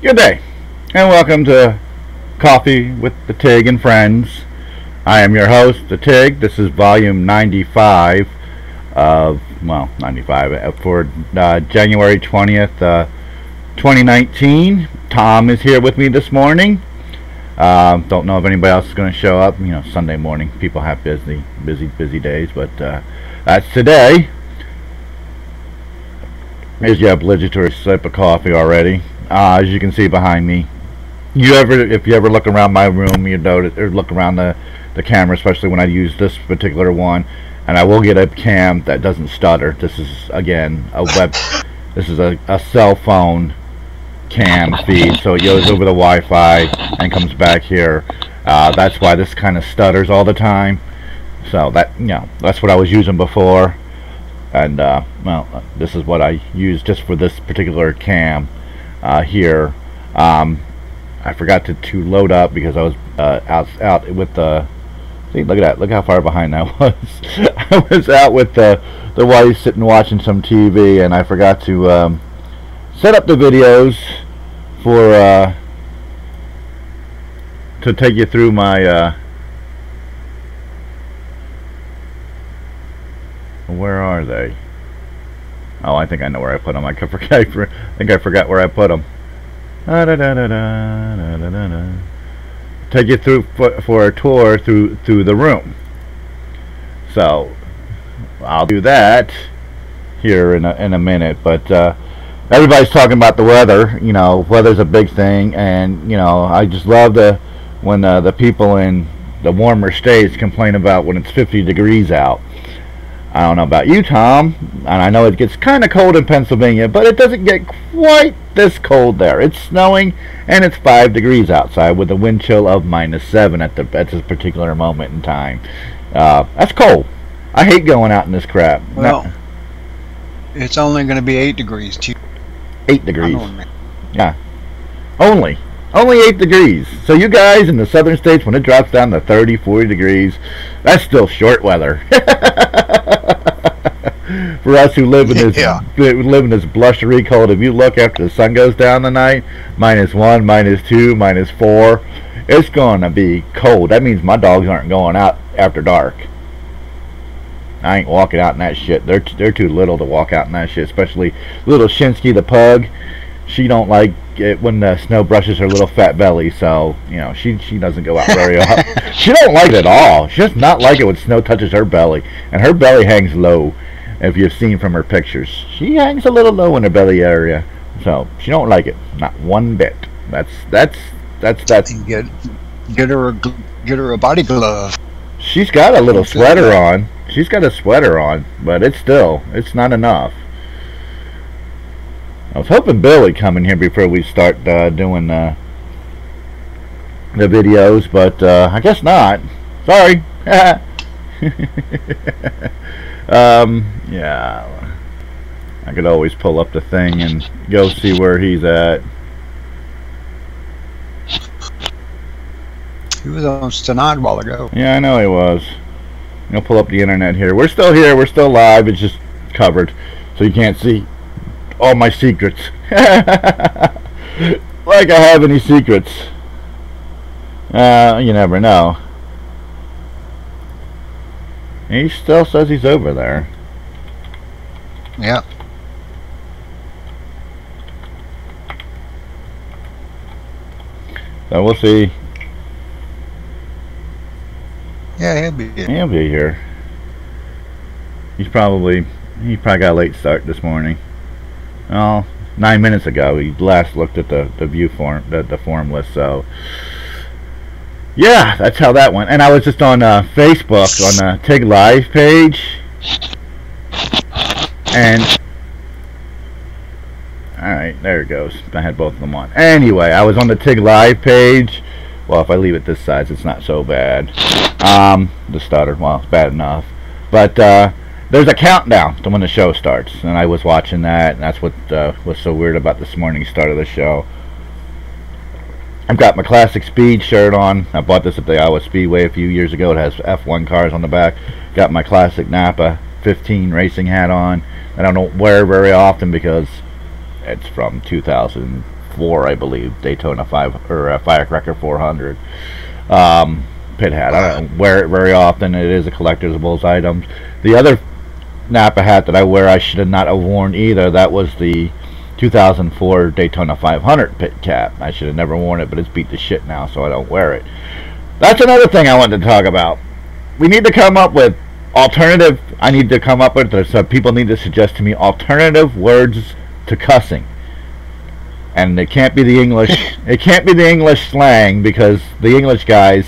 Good day, and welcome to Coffee with the Tigg and Friends. I am your host, the Tigg. This is volume 95 of, 95 for January 20th, 2019. Tom is here with me this morning. Don't know if anybody else is going to show up. You know, Sunday morning, people have busy days, but that's today. Here's your obligatory sip of coffee already. As you can see behind me, if you ever look around my room, you notice, or look around the camera, especially when I use this particular one, and I will get a cam that doesn't stutter. This is again this is a cell phone cam feed, so it goes over the Wi-Fi and comes back here. That's why this kind of stutters all the time. So that's what I was using before, and this is what I use just for this particular cam. Here, I forgot to load up because I was out with the. See, look at that! Look how far behind that was. I was out with the wife sitting watching some TV, and I forgot to set up the videos for to take you through my. Where are they? Oh, I think I know where I put them. I think I forgot where I put them. Take you through for a tour through the room. So I'll do that here in a minute. But everybody's talking about the weather. You know, weather's a big thing, and you know, I just love when the people in the warmer states complain about when it's 50 degrees out. I don't know about you, Tom, and I know it gets kind of cold in Pennsylvania, but it doesn't get quite this cold there. It's snowing, and it's 5 degrees outside with a wind chill of -7 at this particular moment in time. That's cold. I hate going out in this crap. Well, it's only going to be 8 degrees, too. 8 degrees. Yeah. Only 8 degrees. So you guys in the southern states, when it drops down to 30, 40 degrees, that's still short weather. For us who live in this blustery cold, if you look after the sun goes down tonight, -1, -2, -4, it's going to be cold. That means my dogs aren't going out after dark. I ain't walking out in that shit. They're too little to walk out in that shit, especially little Shinsky the pug. She don't like it when the snow brushes her little fat belly, so you know she doesn't go out very often. She don't like it at all. She does not like it when snow touches her belly, and her belly hangs low. If you've seen from her pictures, she hangs a little low in her belly area, so she don't like it, not one bit. That's. Get her a body glove. She's got a little sweater on. She's got a sweater on, but it's not enough. I was hoping Bill would come in here before we start doing the videos, but I guess not. Sorry. Yeah. I could always pull up the thing and go see where he's at. He was on Stenard a while ago. Yeah, I know he was. I'll pull up the internet here. We're still here. We're still live. It's just covered, so you can't see all my secrets. Like I have any secrets. You never know. He still says he's over there. Yeah. So we'll see. Yeah, he'll be here. He'll be here. He probably got a late start this morning. Well, 9 minutes ago he last looked at the view form, the form list. So yeah, that's how that went. And I was just on Facebook on the Tigg Live page, and all right, there it goes. I had both of them on. Anyway, I was on the Tigg Live page. Well, if I leave it this size, it's not so bad. The stutter, well, it's bad enough. But there's a countdown to when the show starts, and I was watching that, and that's what was so weird about this morning's start of the show. I've got my Classic Speed shirt on. I bought this at the Iowa Speedway a few years ago. It has F1 cars on the back. Got my Classic Napa 15 racing hat on. I don't wear very often because it's from 2000 2004, I believe, Daytona 5 or Firecracker 400 pit hat. I don't wear it very often. It is a collectibles item. The other Napa hat that I wear, I should have not have worn either. That was the 2004 Daytona 500 pit cap. I should have never worn it, but it's beat to shit now, so I don't wear it. That's another thing I wanted to talk about. We need to come up with alternative. I need to come up with, so people need to suggest to me alternative words to cussing. And it can't be the English. It can't be the English slang, because the English guys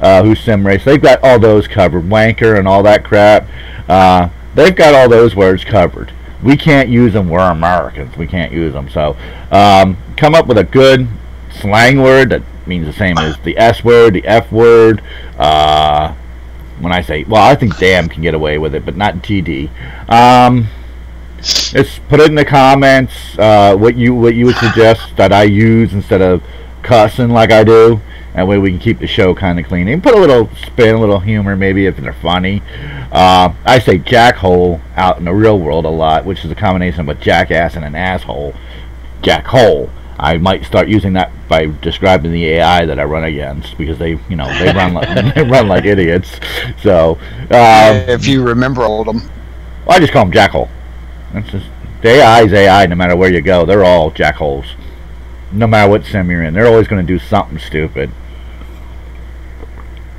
who sim race, they've got all those covered. Wanker and all that crap. They've got all those words covered. We can't use them. We're Americans. We can't use them. So come up with a good slang word that means the same as the S word, the F word. When I say, well, I think damn can get away with it, but not TD. Just put it in the comments what you would suggest that I use instead of cussing like I do. That way we can keep the show kind of clean. And put a little spin, a little humor, maybe if they're funny. I say jackhole out in the real world a lot, which is a combination of a jackass and an asshole. Jackhole. I might start using that by describing the AI that I run against, because they run like they run like idiots. So if you remember all of them, well, I just call them jackhole. That's just, the AI is AI. No matter where you go, they're all jackholes. No matter what sim you're in, they're always going to do something stupid.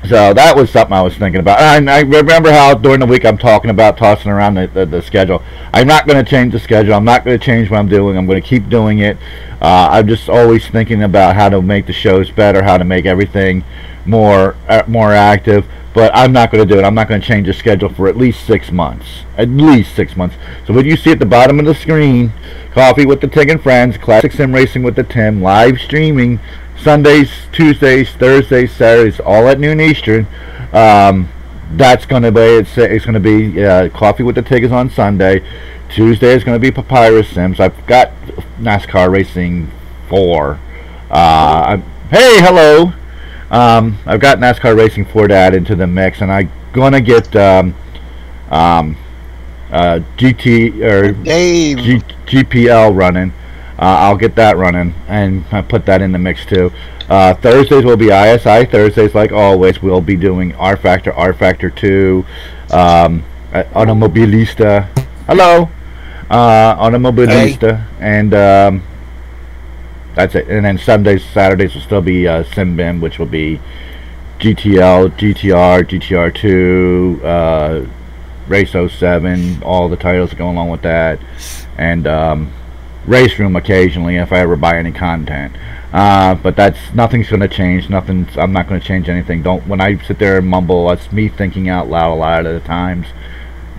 So that was something I was thinking about. And I remember how during the week I'm talking about tossing around the schedule. I'm not going to change the schedule. I'm not going to change what I'm doing. I'm going to keep doing it. I'm just always thinking about how to make the shows better, how to make everything more active. But I'm not going to do it. I'm not going to change the schedule for at least 6 months. At least 6 months. So what you see at the bottom of the screen, Coffee with the Tigg and Friends, Classic Sim Racing with the Tim, live streaming, Sundays, Tuesdays, Thursdays, Saturdays, all at noon Eastern. That's going to be, it's going to be Coffee with the Tigg is on Sunday. Tuesday is going to be Papyrus Sims. I've got NASCAR Racing 4. Hey, hello. I've got NASCAR Racing 4 to add into the mix, and I'm gonna get GT or GPL running. I'll get that running, and I put that in the mix too. Thursdays will be ISI Thursdays, like always. We'll be doing rFactor, rFactor 2, Automobilista. Hello, Automobilista, and that's it. And then Sundays, Saturdays will still be Simbin, which will be GTL, GTR, GTR2, Race 07, all the titles that go along with that, and Race Room occasionally if I ever buy any content. But nothing's going to change. I'm not going to change anything. When I sit there and mumble, that's me thinking out loud a lot of the times.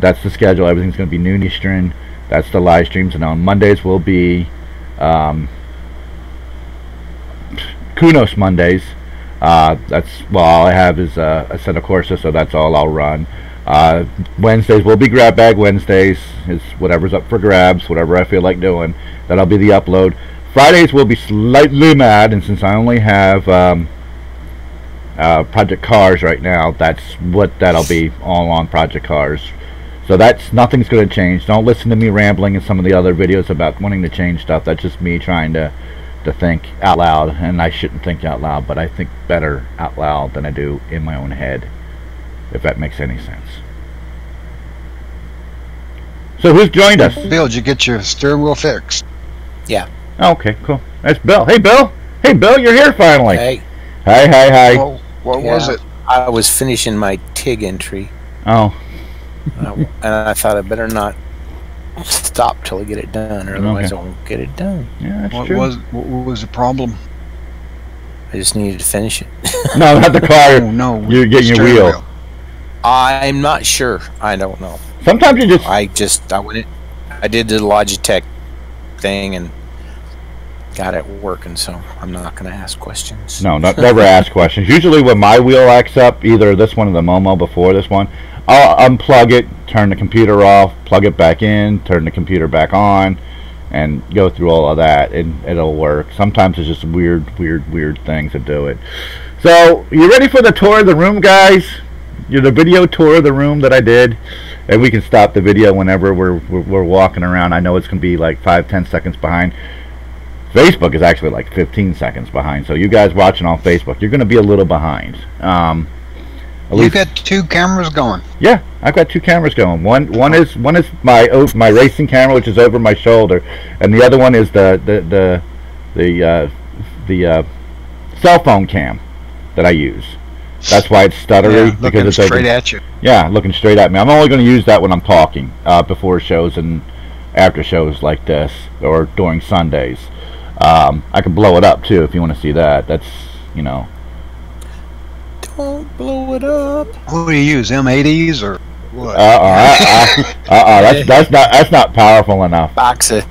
That's the schedule. Everything's going to be noon Eastern. That's the live streams, and on Mondays will be Kunos Mondays. That's all I have is a set of courses, so that's all I'll run. Wednesdays will be Grab Bag Wednesdays. It's whatever's up for grabs, whatever I feel like doing. That'll be the upload. Fridays will be slightly mad, and since I only have Project Cars right now, that's what that'll be, all on Project Cars. So nothing's going to change. Don't listen to me rambling in some of the other videos about wanting to change stuff. That's just me trying to think out loud, and I shouldn't think out loud, but I think better out loud than I do in my own head, if that makes any sense. So who's joined us? Bill, did you get your steering wheel fixed? Yeah. Okay, cool. That's Bill. Hey, Bill. Hey, Bill, you're here finally. Hey. Hi. Well, what was it? I was finishing my Tigg entry. Oh. And I thought I better not stop till I get it done, or otherwise I won't get it done. Yeah, that's true. What was the problem? I just needed to finish it. No, not the car. Oh, no. You're getting your wheel. I'm not sure. I don't know. Sometimes you just... I went in, I did the Logitech thing and got it working, so I'm not going to ask questions. No, never ask questions. Usually when my wheel acts up, either this one or the Momo before this one, I'll unplug it, turn the computer off, plug it back in, turn the computer back on, and go through all of that, and it'll work. Sometimes it's just weird things that do it. So, you ready for the tour of the room, guys? The video tour of the room that I did, and we can stop the video whenever we're walking around. I know it's going to be like 5-10 seconds behind. Facebook is actually like 15 seconds behind. So you guys watching on Facebook, you're going to be a little behind. You've got 2 cameras going. Yeah, I've got 2 cameras going. One is my racing camera, which is over my shoulder, and the other one is the cell phone cam that I use. That's why it's stuttery, Yeah, looking because it's straight at you. Yeah, looking straight at me. I'm only going to use that when I'm talking, before shows and after shows like this, or during Sundays. I can blow it up too if you want to see that. That's, you know. Don't blow it up. What do you use? M80s or what? That's not powerful enough. Box of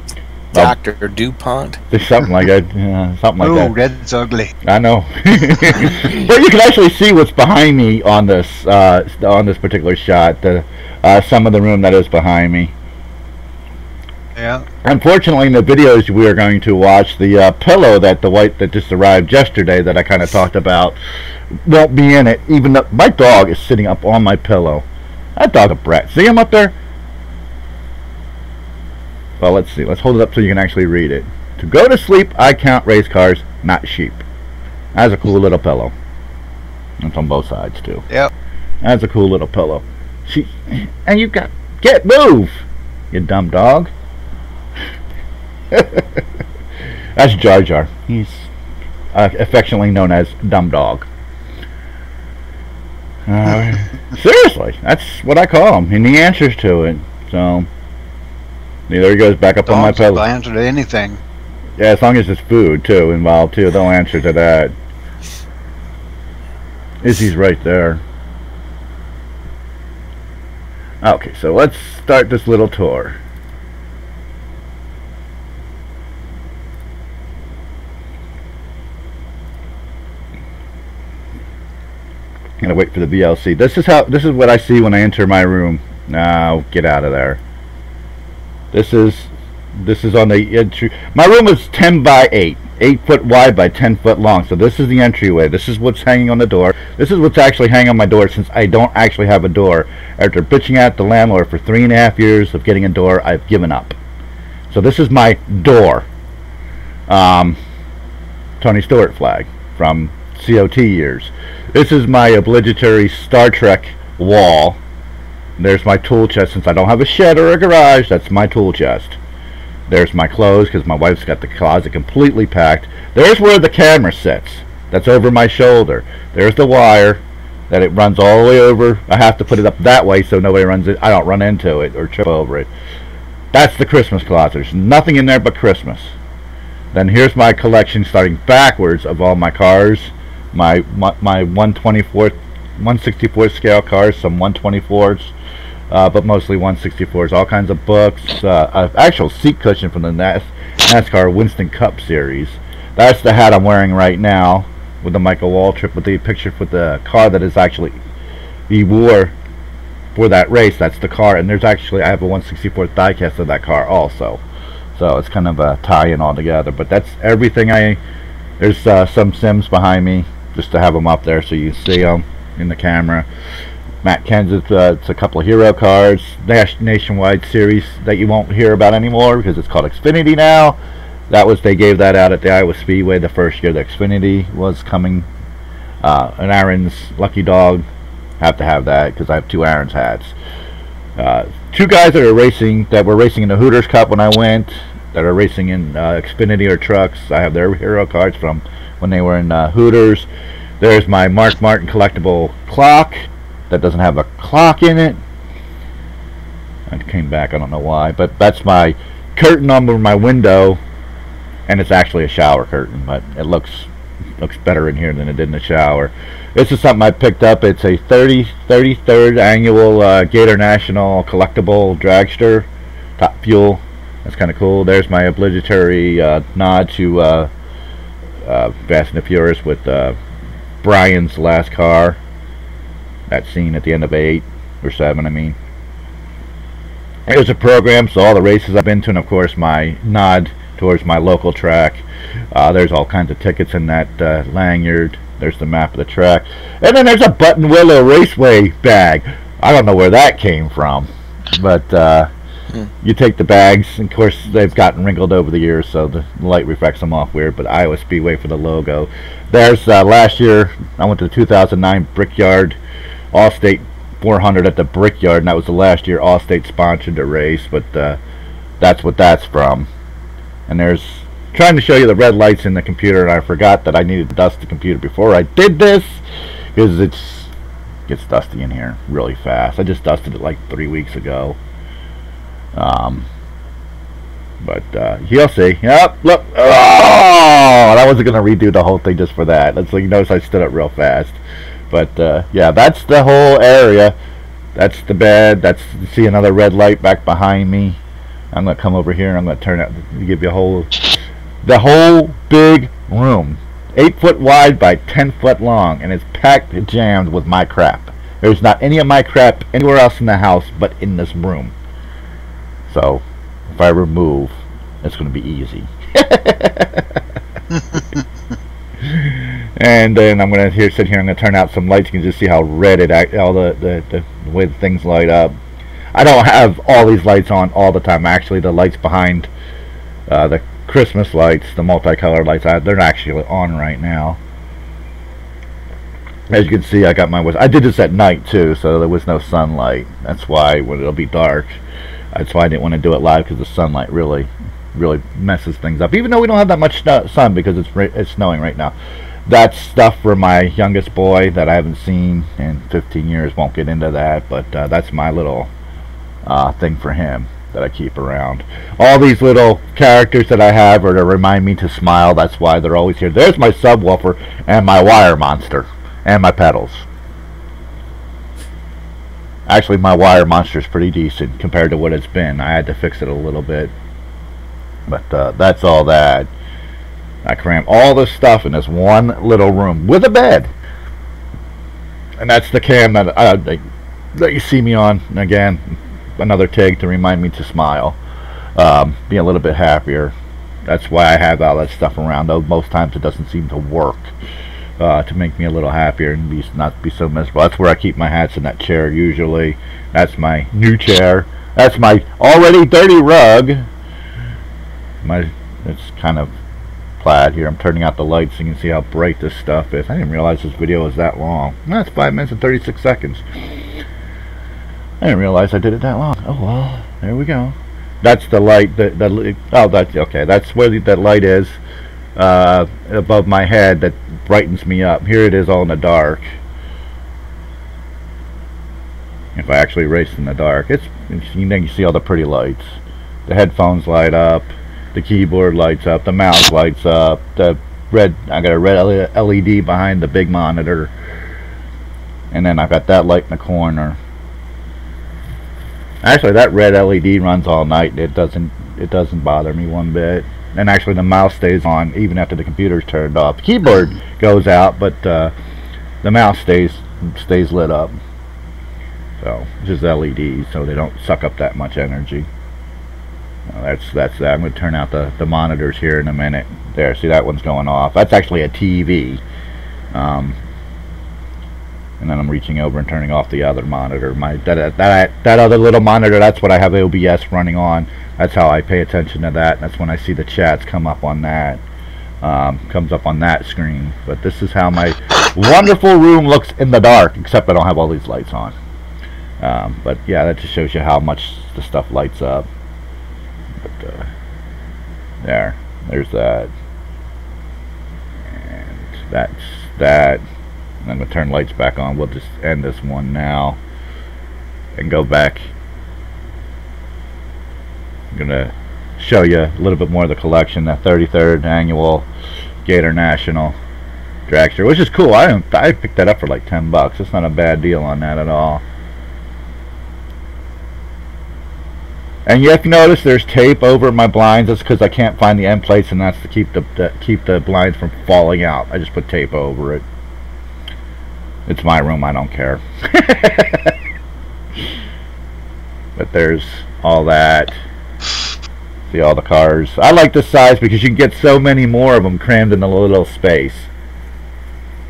Dr. DuPont. There's something like that. Yeah, something like Oh, that. that's ugly. I know. But you can actually see what's behind me on this particular shot. Some of the room that is behind me. Yeah. Unfortunately, in the videos we are going to watch, the pillow that just arrived yesterday that I kind of talked about won't be in it. Even though my dog is sitting up on my pillow. That dog a brat. See him up there? Well, let's see. Let's hold it up so you can actually read it. To go to sleep, I count race cars, not sheep. That's a cool little pillow. It's on both sides too. Yep. That's a cool little pillow. And you move, you dumb dog. That's Jar Jar. He's affectionately known as Dumb Dog. Seriously, that's what I call him, and he answers to it. So there he goes back up on my pillow. They'll answer to anything. Yeah, as long as it's food too involved too, they'll answer to that. Izzy's right there. Okay, so let's start this little tour. Gonna wait for the VLC. This is what I see when I enter my room. Now get out of there. This is on the entry. My room is 10 by 8, 8 foot wide by 10 foot long. So this is the entryway. This is what's hanging on the door. This is what's actually hanging on my door, since I don't actually have a door. After bitching at the landlord for 3.5 years of getting a door, I've given up. So this is my door. Tony Stewart flag from COT years. This is my obligatory Star Trek wall. There's my tool chest. Since I don't have a shed or a garage, that's my tool chest. There's my clothes, because my wife's got the closet completely packed. There's where the camera sits. That's over my shoulder. There's the wire that it runs all the way over. I have to put it up that way so nobody runs it. I don't run into it or trip over it. That's the Christmas closet. There's nothing in there but Christmas. Then here's my collection starting backwards of all my cars. My 1/64 scale cars, some 1/24s, but mostly 1/64s. All kinds of books, an actual seat cushion from the NASCAR Winston Cup series. That's the hat I'm wearing right now, with the Michael Waltrip, with the picture with the car that is actually he wore for that race. That's the car, and there's actually I have a 1/64 diecast of that car also. So it's kind of a tie-in all together. But that's everything. There's some Sims behind me, just to have them up there so you see them in the camera. Matt Ken's, it's a couple of hero cards, nationwide series that you won't hear about anymore because it's called Xfinity now. They gave that out at the Iowa Speedway the first year the Xfinity was coming. An Aaron's Lucky Dog, have to have that because I have 2 Aaron's hats. 2 guys that were racing in the Hooters Cup when I went, that are racing in Xfinity or trucks. I have their hero cards from when they were in Hooters. There's my Mark Martin collectible clock that doesn't have a clock in it. I came back, I don't know why, but that's my curtain over my window, and it's actually a shower curtain, but it looks better in here than it did in the shower. This is something I picked up. It's a 33rd annual Gator National collectible dragster, Top Fuel. That's kind of cool. There's my obligatory nod to Fast and the Furious with Brian's last car. That scene at the end of 8 or 7, I mean. There's a program, so all the races I've been to, and of course my nod towards my local track. There's all kinds of tickets in that lanyard. There's the map of the track. And then there's a Button Willow Raceway bag. I don't know where that came from, but You take the bags, and of course they've gotten wrinkled over the years, so the light reflects them off weird, but Iowa Speedway for the logo. There's last year I went to the 2009 Brickyard Allstate 400 at the Brickyard, and that was the last year Allstate sponsored the race, but that's what that's from. And there's trying to show you the red lights in the computer, and I forgot that I needed to dust the computer before I did this, because it gets dusty in here really fast. I just dusted it like 3 weeks ago. But you'll see. Yep, look. Oh, I wasn't gonna redo the whole thing just for that. That's like, you notice I stood up real fast. But yeah, that's the whole area. That's the bed. That's, you see another red light back behind me. I'm gonna come over here and I'm gonna turn it to give you the whole big room, 8 foot wide by 10 foot long, and it's packed, jammed with my crap. There's not any of my crap anywhere else in the house but in this room. So if I remove, it's going to be easy. And then I'm going to sit here. I'm going to turn out some lights. You can just see how red all the way the things light up. I don't have all these lights on all the time. Actually, the lights behind the Christmas lights, the multicolored lights, they're actually on right now. As you can see, I got I did this at night too, so there was no sunlight. That's why when it'll be dark. That's why I didn't want to do it live, because the sunlight really messes things up. Even though we don't have that much sun, because it's snowing right now. That's stuff for my youngest boy that I haven't seen in 15 years. Won't get into that, but that's my little thing for him that I keep around. All these little characters that I have are to remind me to smile. That's why they're always here. There's my subwoofer and my wire monster and my pedals. Actually, my wire monster is pretty decent compared to what it's been. I had to fix it a little bit, but that's all that. I cram all this stuff in this one little room with a bed, and that's the cam that you see me on. And again, another Tigg to remind me to smile, be a little bit happier. That's why I have all that stuff around, though most times it doesn't seem to work. To make me a little happier and not be so miserable. That's where I keep my hats, in that chair usually. That's my new chair. That's my already dirty rug. It's kind of plaid here. I'm turning out the lights so you can see how bright this stuff is. I didn't realize this video was that long. That's 5 minutes and 36 seconds. I didn't realize I did it that long. Oh well, there we go. That's the light. Oh, that's okay. That's where that light is. Above my head that brightens me up. Here it is all in the dark. If I actually race in the dark, you see all the pretty lights. The headphones light up, the keyboard lights up, the mouse lights up, I got a red LED behind the big monitor, and then I've got that light in the corner. Actually, that red LED runs all night. It doesn't bother me one bit. And actually the mouse stays on even after the computer's turned off. The keyboard goes out, but the mouse stays lit up. So just LEDs, so they don't suck up that much energy. That's that. I'm going to turn out the monitors here in a minute. There, see, that one's going off. That's actually a TV. And then I'm reaching over and turning off the other monitor. That other little monitor, that's what I have OBS running on. That's how I pay attention to that. That's when I see the chats come up on that. Comes up on that screen. But this is how my wonderful room looks in the dark, except I don't have all these lights on. But yeah, that just shows you how much the stuff lights up. But there's that. And that's that. And I'm going to turn lights back on. We'll just end this one now and go back. I'm going to show you a little bit more of the collection, the 33rd annual Gator National dragster, which is cool. I picked that up for like $10. It's not a bad deal on that at all. And if you notice, there's tape over my blinds. That's because I can't find the end plates, and that's to keep the blinds from falling out. I just put tape over it. It's my room. I don't care. But there's all that. See all the cars. I like this size because you can get so many more of them crammed in a little space.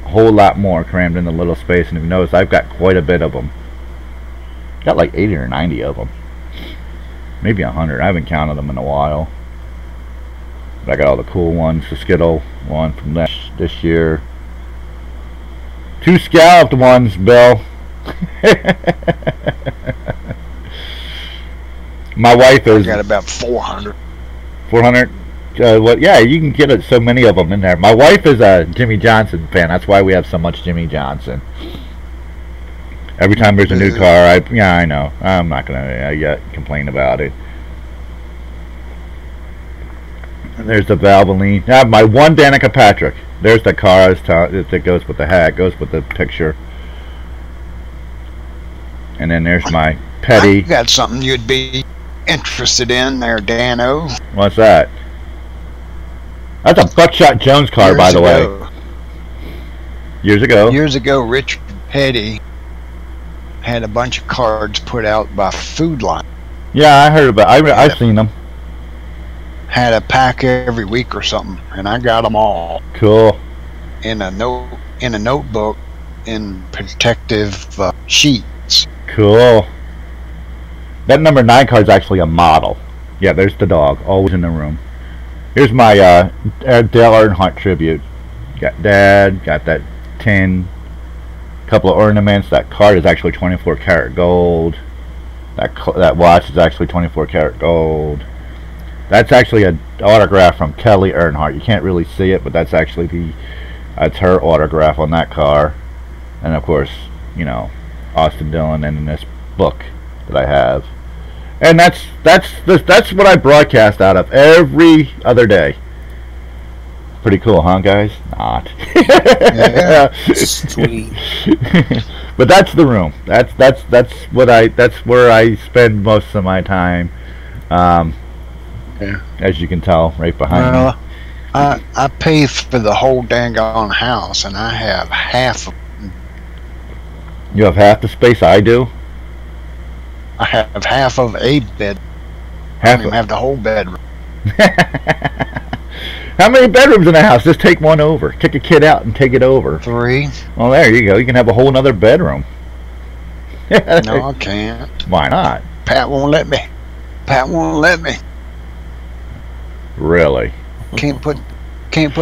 A whole lot more crammed in a little space. And if you notice, I've got quite a bit of them. Got like 80 or 90 of them. maybe 100. I haven't counted them in a while. But I got all the cool ones. The Skittle one from this year. 2 scalloped ones, Bill. My wife is. I got about 400. 400. What? Yeah, you can get so many of them in there. My wife is a Jimmy Johnson fan. That's why we have so much Jimmy Johnson. Every time there's a new car, I know. I'm not gonna yet complain about it. And there's the Valvoline. Now, my one Danica Patrick. There's the car that goes with the hat, goes with the picture. And then there's my Petty. I got something you'd be interested in there, Dano. What's that? That's a Buckshot Jones car, by the way. Years ago. Years ago, Richard Petty had a bunch of cards put out by Food Line. Yeah, I heard about. I've seen them. Had a pack every week or something, and I got them all. Cool. In a notebook, in protective sheets. Cool. That number 9 card's actually a model. Yeah, there's the dog, always in the room. Here's my Dale Earnhardt tribute. Got Dad, got that tin, couple of ornaments. That card is actually 24 karat gold. That watch is actually 24 karat gold. That's actually an autograph from Kelly Earnhardt. You can't really see it, but that's actually that's her autograph on that car. And of course, you know, Austin Dillon and in this book that I have. And that's what I broadcast out of every other day. Pretty cool, huh, guys? Not. Yeah. Sweet. But that's the room. That's where I spend most of my time. Yeah. As you can tell, right behind me. I pay for the whole dang on house, and I have half. You have half the space I do. I have half of a bed. I don't even have the whole bedroom. How many bedrooms in a house? Just take one over. Kick a kid out and take it over. 3. Well, there you go. You can have a whole nother bedroom. No, I can't. Why not? Pat won't let me. Pat won't let me. Really? Can't put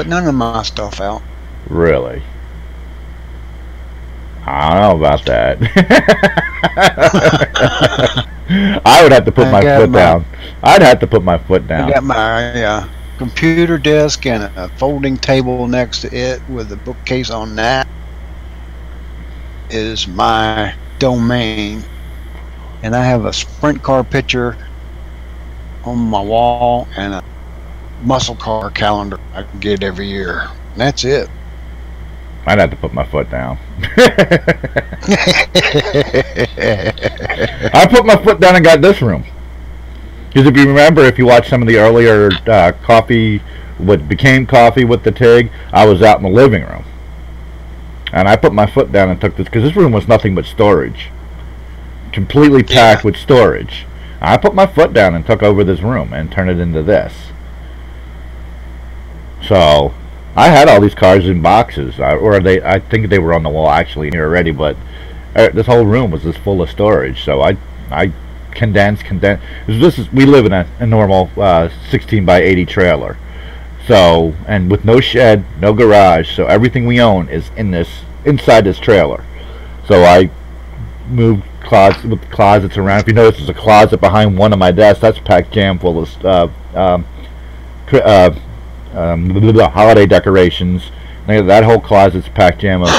none of my stuff out. Really? I don't know about that. I would have to put my foot down. I'd have to put my foot down. I got my computer desk and a folding table next to it with a bookcase on that. Is my domain. And I have a sprint car picture on my wall and a muscle car calendar I get every year. And that's it. I'd have to put my foot down. I put my foot down and got this room. Because if you remember, if you watch some of the earlier what became Coffee with the Tigg, I was out in the living room. And I put my foot down and took this, because this room was nothing but storage. Completely packed with storage. I put my foot down and took over this room and turned it into this. So I had all these cars in boxes, I think they were on the wall actually here already, but this whole room was just full of storage. So I condensed. We live in a normal 16 by 80 trailer. So, and with no shed, no garage, so everything we own is inside this trailer. So I moved closets around. If you notice, there's a closet behind one of my desks. That's packed jam full of holiday decorations. That whole closet's packed jam of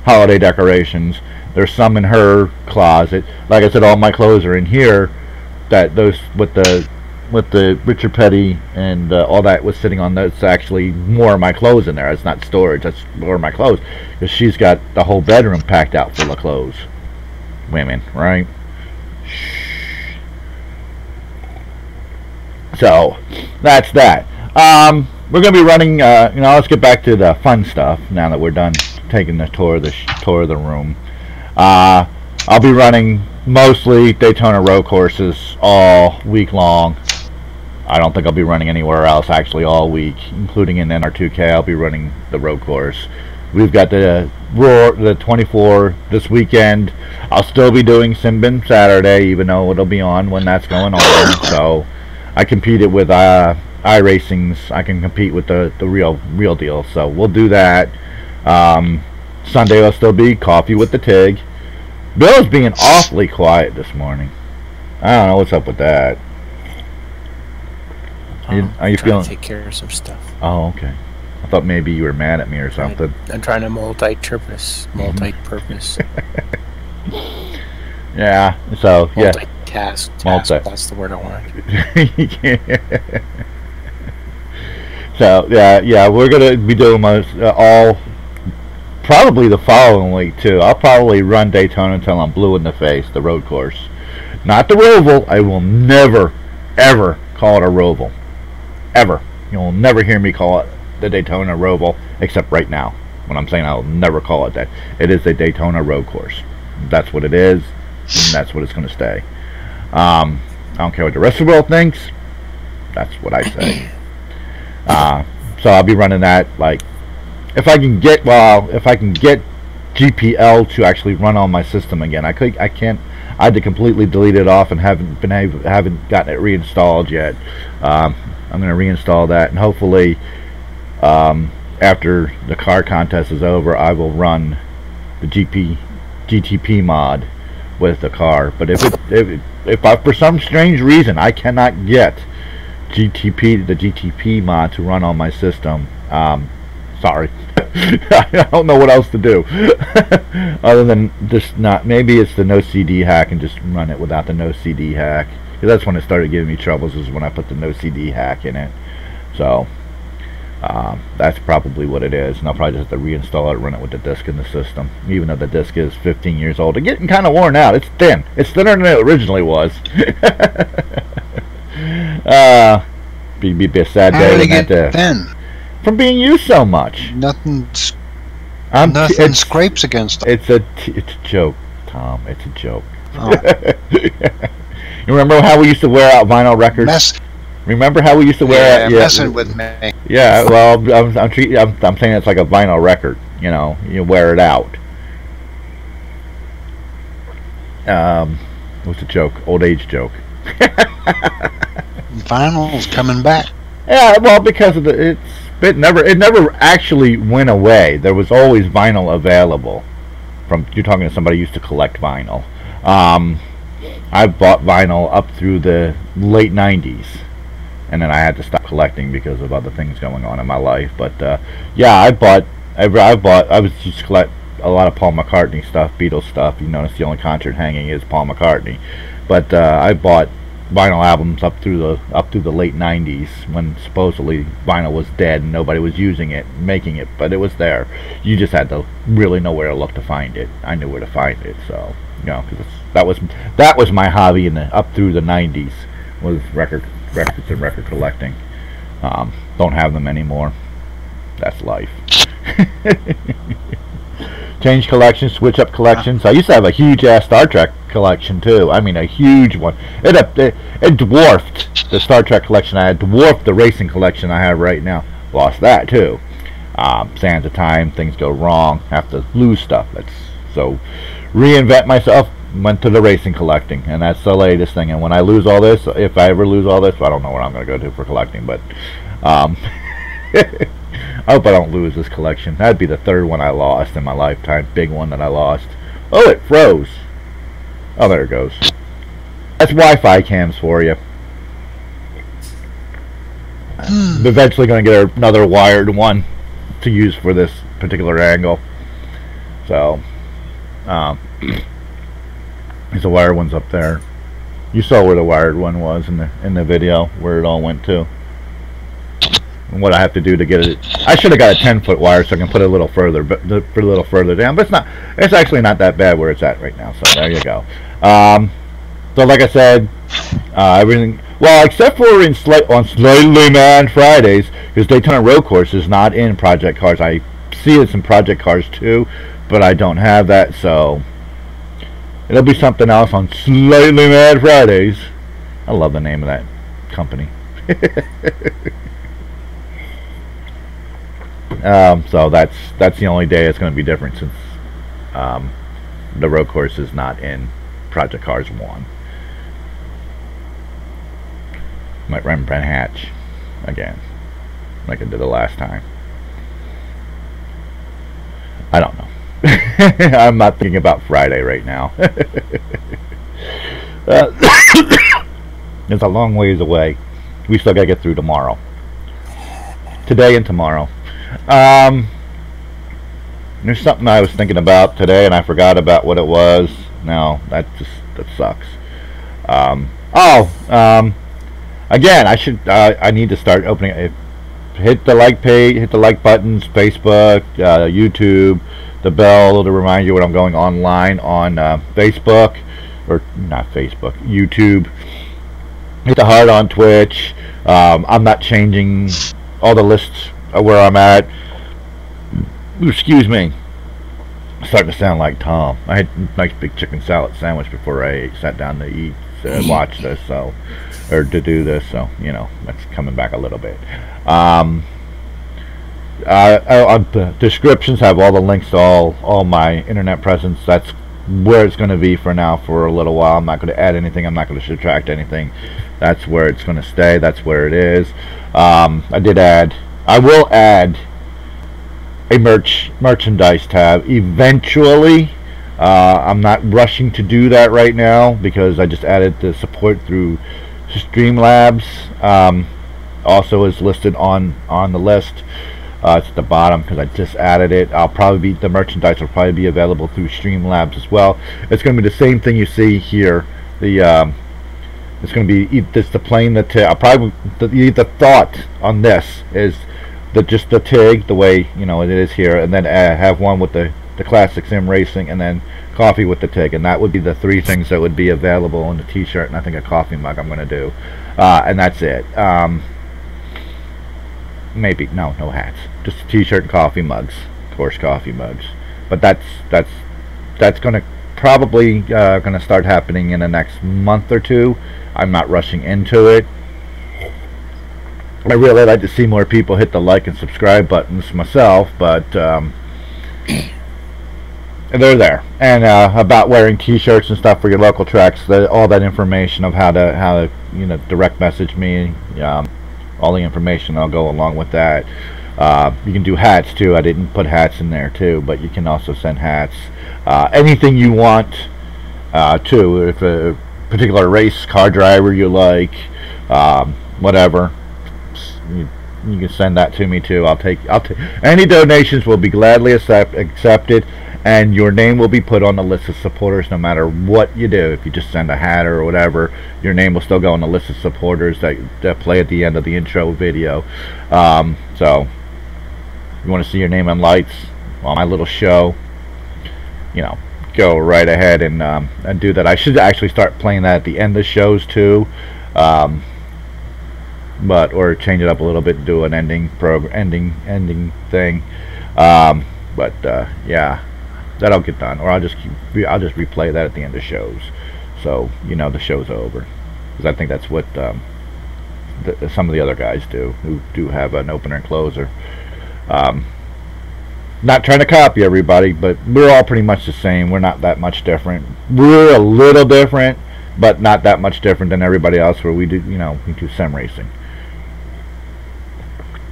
holiday decorations. There's some in her closet. Like I said, all my clothes are in here. Those with the Richard Petty and all that was sitting on. That's actually more of my clothes in there. It's not storage. That's more of my clothes, because she's got the whole bedroom packed out full of clothes. Women, right? So that's that. We're gonna be running. Let's get back to the fun stuff now that we're done taking the tour of the room. I'll be running mostly Daytona road courses all week long. I don't think I'll be running anywhere else actually all week, including in NR2K. I'll be running the road course. We've got the Roar, the 24 this weekend. I'll still be doing Simbin Saturday, even though it'll be on when that's going on. So I competed with iRacings. I can compete with the real deal. So we'll do that. Sunday will still be coffee with the Tigg. Bill's being awfully quiet this morning. I don't know what's up with that. Are you feeling? Take care of some stuff. Oh, okay. I thought maybe you were mad at me or something. I'm trying to multi-purpose. Yeah. So yeah. Multitask. That's the word I wanted. So yeah, we're gonna be doing all. Probably the following week too. I'll probably run Daytona until I'm blue in the face. The road course, not the Roval. I will never, ever call it a Roval. Ever. You'll never hear me call it the Daytona Roval, except right now. When I'm saying I'll never call it that. It is a Daytona road course. That's what it is, and that's what it's going to stay. I don't care what the rest of the world thinks. That's what I say. So I'll be running that like. If I can get GPL to actually run on my system again, I can't. I had to completely delete it off and haven't gotten it reinstalled yet. I'm going to reinstall that, and hopefully, after the car contest is over, I will run the GTP mod with the car. But if I, for some strange reason, I cannot get the GTP mod to run on my system, sorry. I don't know what else to do other than just not. Maybe it's the no CD hack and just run it without the no CD hack. Because that's when it started giving me troubles, is when I put the no CD hack in it. So that's probably what it is. And I'll probably just have to reinstall it, run it with the disc in the system. Even though the disc is 15 years old, it's getting kind of worn out. It's thin. It's thinner than it originally was. Be a sad day. How did it get thin? From being used so much. Nothing scrapes against it. It's a joke, Tom. It's a joke. Oh. You remember how we used to wear out vinyl records? Remember how we used to wear out? Yeah, messing with me. Yeah, well, I'm saying it's like a vinyl record. You know, you wear it out. What's the joke? Old age joke. Vinyl's coming back. Yeah, well, because of it never actually went away. There was always vinyl available. You're talking to somebody who used to collect vinyl. I bought vinyl up through the late 90s, and then I had to stop collecting because of other things going on in my life. But yeah, I used to collect a lot of Paul McCartney stuff, Beatles stuff. You notice the only concert hanging is Paul McCartney. But I bought vinyl albums up through the late 90s, when supposedly vinyl was dead and nobody was using it, making it, but it was there. You just had to really know where to look to find it. I knew where to find it, so you know, cause that was my hobby up through the 90s, was records and record collecting. Don't have them anymore. That's life. Change collections, switch up collections. I used to have a huge ass Star Trek collection too. I mean, a huge one. It dwarfed the Star Trek collection I had, dwarfed the racing collection I have right now. Lost that too. Sands of time, things go wrong, have to lose stuff. So reinvent myself, went to the racing collecting, and that's the latest thing. And when I lose all this, if I ever lose all this, I don't know where I'm going to go to for collecting, but I hope I don't lose this collection. That'd be the third one I lost in my lifetime. Big one that I lost. Oh, it froze. Oh, there it goes. That's Wi-Fi cams for you. I'm eventually going to get another wired one to use for this particular angle. So, there's a wired one's up there. You saw where the wired one was in the video, where it all went to. And what I have to do to get it. I should have got a 10-foot wire so I can put it a little further, down. But it's actually not that bad where it's at right now. So there you go. So like I said, everything. Well, except for on Slightly Mad Fridays, because Daytona Road Course is not in Project Cars. I see it's in Project Cars too, but I don't have that, so it'll be something else on Slightly Mad Fridays. I love the name of that company. So that's the only day it's going to be different, since the road course is not in Project Cars 1. Might run Brent Hatch again, like I did the last time. I don't know. I'm not thinking about Friday right now. It's a long ways away. We still gotta get through tomorrow. Today and tomorrow. There's something I was thinking about today and I forgot about what it was. No, that sucks. Again, I need to start opening. Hit the like page, hit the like buttons, Facebook, YouTube, the bell to remind you when I'm going online on Facebook, or not Facebook, YouTube. Hit the heart on Twitch. I'm not changing all the lists of where I'm at. Excuse me. I'm starting to sound like Tom. I had a nice big chicken salad sandwich before I sat down to eat, watch this, or to do this, so that's coming back a little bit. The descriptions have all the links to all my internet presence. That's where it's going to be for now, for a little while. I'm not going to add anything. I'm not going to subtract anything. That's where it's going to stay. That's where it is. I will add a merchandise tab eventually. I'm not rushing to do that right now because I just added the support through Streamlabs. Also is listed on the list. It's at the bottom because I just added it. The merchandise will probably be available through Streamlabs as well. It's going to be the same thing you see here. It's going to be the plain the thought on this is just the Tigg, the way it is here, and then have one with the classic sim racing, and then coffee with the Tigg, and that would be the three things that would be available in the t-shirt, and I think a coffee mug I'm going to do, and that's it. Maybe no hats, just a t-shirt and coffee mugs, of course, coffee mugs. But that's going to probably going to start happening in the next month or two. I'm not rushing into it. I really like to see more people hit the like and subscribe buttons myself, but they're there. And about wearing t-shirts and stuff for your local tracks, all that information of how to direct message me, all the information I'll go along with that. You can do hats too. I didn't put hats in there too, but you can also send hats. Anything you want too. If a particular race car driver you like, whatever, you can send that to me too. I'll take any donations will be gladly accepted, and your name will be put on the list of supporters no matter what you do. If you just send a hat or whatever, your name will still go on the list of supporters that play at the end of the intro video. So you want to see your name on lights on my little show, go right ahead and do that. I should actually start playing that at the end of shows too, or change it up a little bit and do an ending thing. Yeah, that'll get done, or I'll just replay that at the end of shows, so the show's over, because I think that's what some of the other guys do, who do have an opener and closer. Not trying to copy everybody, but we're all pretty much the same. We're not that much different. We're a little different, but not that much different than everybody else, where we do we do sim racing,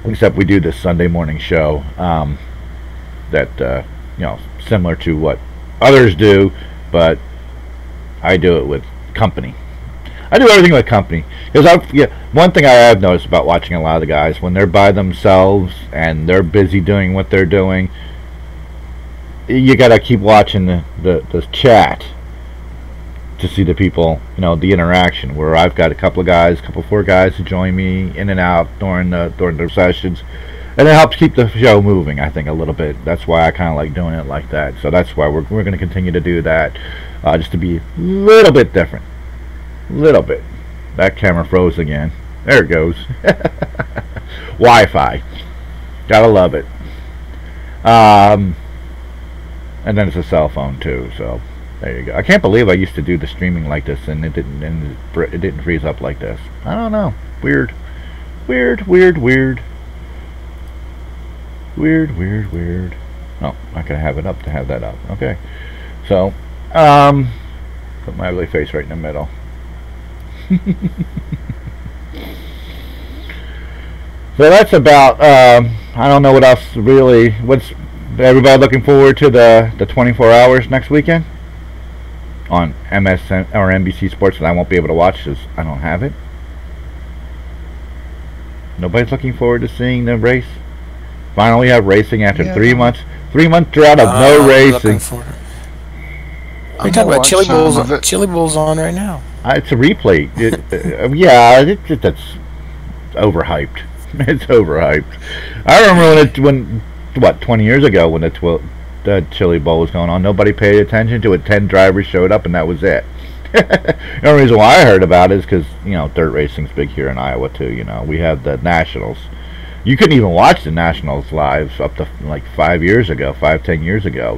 except we do this Sunday morning show that similar to what others do, but I do it with company. I do everything with company, because one thing I have noticed about watching a lot of the guys, when they're by themselves and they're busy doing what they're doing, you gotta keep watching the chat to see the people, the interaction. Where I've got a couple of 4 guys who join me in and out during the sessions, and it helps keep the show moving, I think, a little bit. That's why I kind of like doing it like that. So that's why we're going to continue to do that, just to be a little bit different. Little bit. That camera froze again. There it goes. Wi-Fi. Gotta love it. And then it's a cell phone too, so there you go. I can't believe I used to do the streaming like this and it didn't freeze up like this. I don't know. Weird. Weird, weird, weird. Oh, I can have it up to have that up. Okay. So, put my ugly face right in the middle. So that's about, I don't know what else really, what's everybody looking forward to the 24 hours next weekend on MSN or NBC Sports that I won't be able to watch because I don't have it. Nobody's looking forward to seeing the race. Finally have racing after 3 months. 3 month drought of no racing. Are you talking about Chili Bowls? Chili Bowls on right now. It's a replay. Yeah, that's overhyped. It's overhyped. I remember when 20 years ago when the Chili Bowl was going on, nobody paid attention to it. 10 drivers showed up and that was it. The only reason why I heard about it is because, you know, dirt racing's big here in Iowa too. You know, we have the Nationals. You couldn't even watch the Nationals live up to like 10 years ago.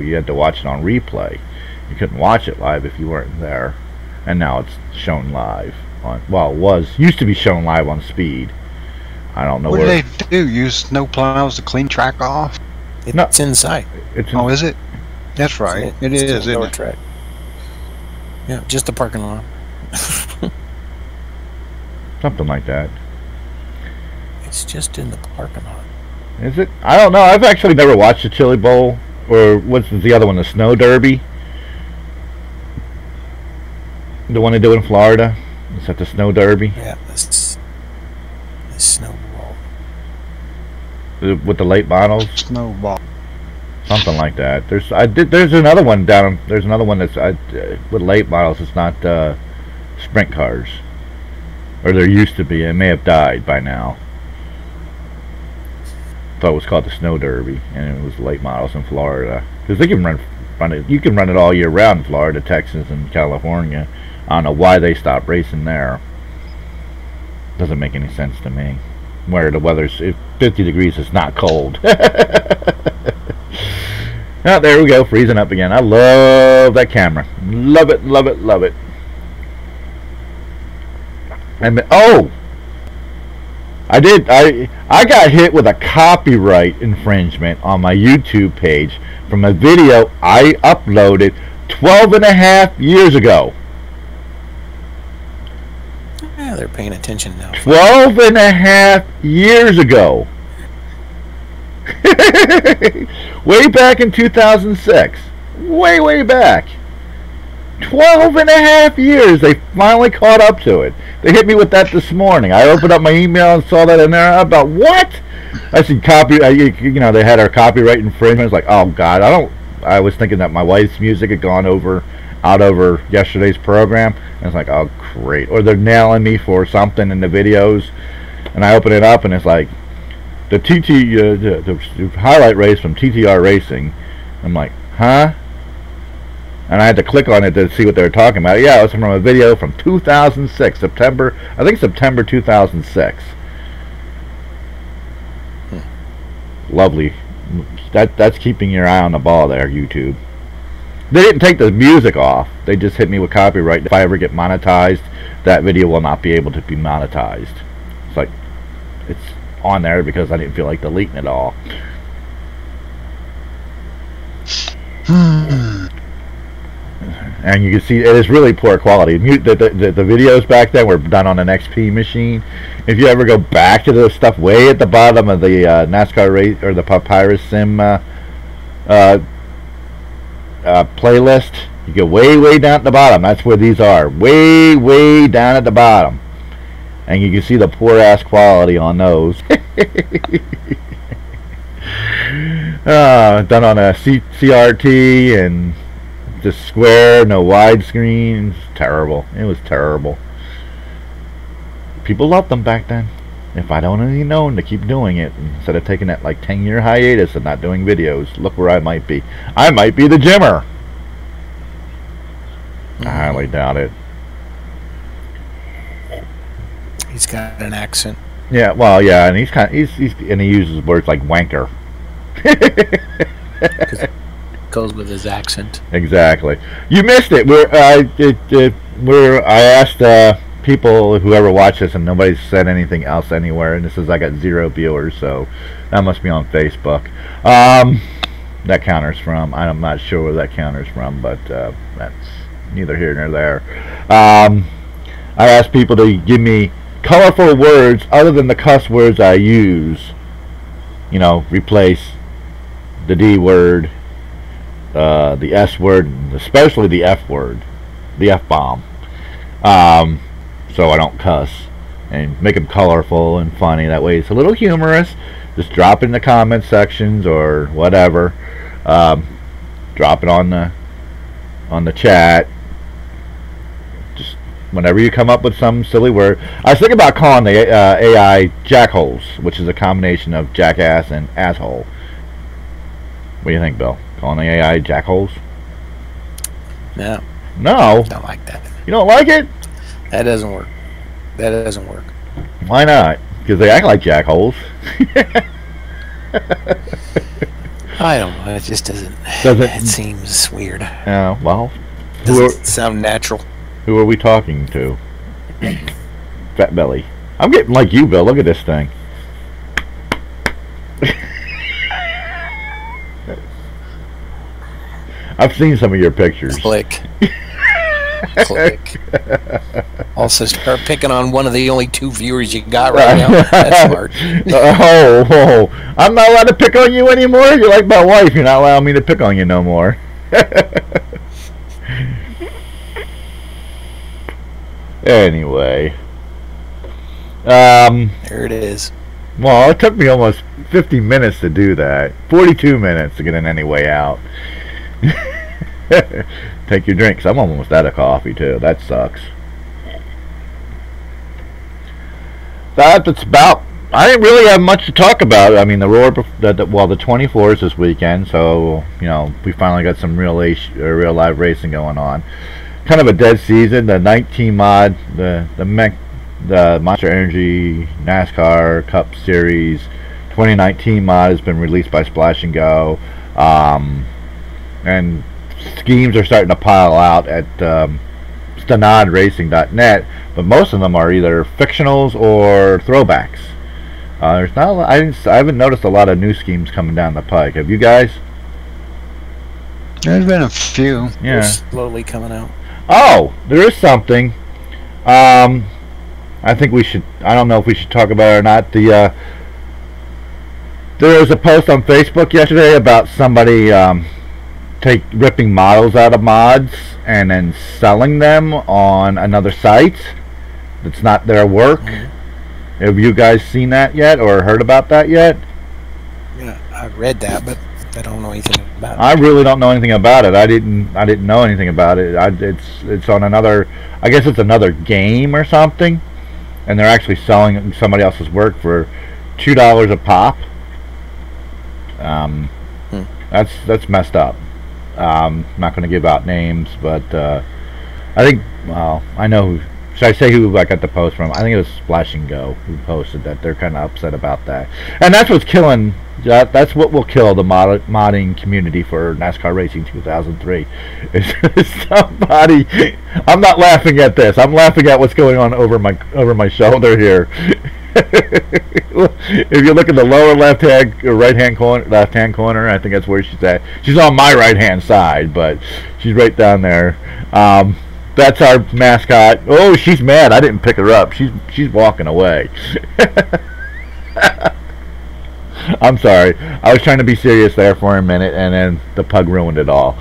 You had to watch it on replay. You couldn't watch it live if you weren't there. And now it's shown live on, well, used to be shown live on Speed. I don't know what do they do? Use snow plows to clean track off? It's inside. Oh, is it? That's right. It is, isn't it? Track. Yeah, just the parking lot. Something like that. It's just in the parking lot. Is it? I don't know. I've actually never watched the Chili Bowl. Or what's the other one? The Snow Derby? The one they do in Florida? Is that the Snow Derby? Yeah, that's the Snowball. With the late models? Snowball. Something like that. There's another one down. There's another one that's with late models. It's not sprint cars, or there used to be. It may have died by now. I thought it was called the Snow Derby, and it was late models in Florida because they can run it. You can run it all year round in Florida, Texas, and California. I don't know why they stopped racing there. Doesn't make any sense to me. Where the weather's 50 degrees is not cold. Oh, there we go, freezing up again. I love that camera. Love it, love it, love it. And oh, I got hit with a copyright infringement on my YouTube page from a video I uploaded 12.5 years ago. Yeah, they're paying attention now. 12.5 years ago. Way back in 2006. Way back. 12.5 years. They finally caught up to it. They hit me with that this morning. I opened up my email and saw that in there. I thought, what? I said you know, they had our copyright infringement. It's like, oh God, I was thinking that my wife's music had gone out over yesterday's program, and it's like, oh great, or they're nailing me for something in the videos, and I open it up and it's like the the highlight race from TTR Racing. I'm like, huh? And I had to click on it to see what they were talking about. Yeah, it was from a video from 2006, September 2006. Lovely. That's keeping your eye on the ball there, YouTube. They didn't take the music off. They just hit me with copyright. If I ever get monetized, that video will not be able to be monetized. It's like, it's on there because I didn't feel like deleting it all. And you can see it is really poor quality. The videos back then were done on an XP machine. If you ever go back to the stuff way at the bottom of the NASCAR race or the Papyrus Sim playlist, you go way down at the bottom. That's where these are, way down at the bottom, and you can see the poor ass quality on those. Done on a CRT and just square, no widescreen. Terrible. It was terrible. People loved them back then. If I'd only known to keep doing it instead of taking that like 10-year hiatus and not doing videos, look where I might be. I might be the Jimmer. I highly doubt it. He's got an accent. Yeah, well, yeah, and he uses words like wanker. Goes with his accent. Exactly. You missed it. I asked people, whoever watched this, and nobody said anything else anywhere, and this is I got 0 viewers, so that must be on Facebook. That counter's from, I'm not sure where that counter's from, but that's neither here nor there. I asked people to give me colorful words other than the cuss words I use. You know, replace the D word, the S word, especially the F word, the F bomb, so I don't cuss, and make them colorful and funny. That way it's a little humorous. Just drop it in the comment sections or whatever. Drop it on the chat. Just whenever you come up with some silly word. I was thinking about calling the AI jackholes, which is a combination of jackass and asshole. What do you think, Bill? Calling the AI jackholes? No. No? Don't like that. You don't like it? That doesn't work. That doesn't work. Why not? Because they act like jackholes. I don't know. It just doesn't. It seems weird. Yeah, well. Doesn't sound natural. Who are we talking to? Fat Belly. I'm getting like you, Bill. Look at this thing. I've seen some of your pictures. Click. Click. Also, start picking on one of the only 2 viewers you got right now. That's smart. Oh, I'm not allowed to pick on you anymore? You're like my wife. You're not allowing me to pick on you no more. Anyway. There it is. Well, it took me almost 50 minutes to do that. 42 minutes to get in any way out. Take your drinks. I'm almost out of coffee too. That sucks. That's about. I didn't really have much to talk about. I mean, the 24th this weekend, so you know we finally got some real live racing going on. Kind of a dead season. The 19 mod, the Monster Energy NASCAR Cup Series 2019 mod has been released by Splash and Go, and schemes are starting to pile out at stanadracing.net, but most of them are either fictionals or throwbacks. There's not a lot, I haven't noticed a lot of new schemes coming down the pike. Have you guys? There's been a few. Yeah. They're slowly coming out. Oh, there is something. I think we should. I don't know if we should talk about it or not. There was a post on Facebook yesterday about somebody ripping models out of mods and then selling them on another site that's not their work. Mm-hmm. Have you guys seen that yet or heard about that yet? Yeah, I read that, but I don't know anything about it. I really don't know anything about it. I didn't know anything about it. It's on another. I guess it's another game or something, and they're actually selling somebody else's work for $2 a pop. That's messed up. I'm not going to give out names, but I think, well, I know who. Should I say who I got the post from? I think it was Splash and Go who posted that. They're kind of upset about that, and that's what's killing. That's what will kill the modding community for NASCAR Racing 2003. Is somebody? I'm not laughing at this. I'm laughing at what's going on over my shoulder here. If you look at the lower left hand corner, I think that's where she's at. She's on my right hand side, but she's right down there. That's our mascot. Oh, she's mad. I didn't pick her up. She's walking away. I'm sorry. I was trying to be serious there for a minute, and then the pug ruined it all.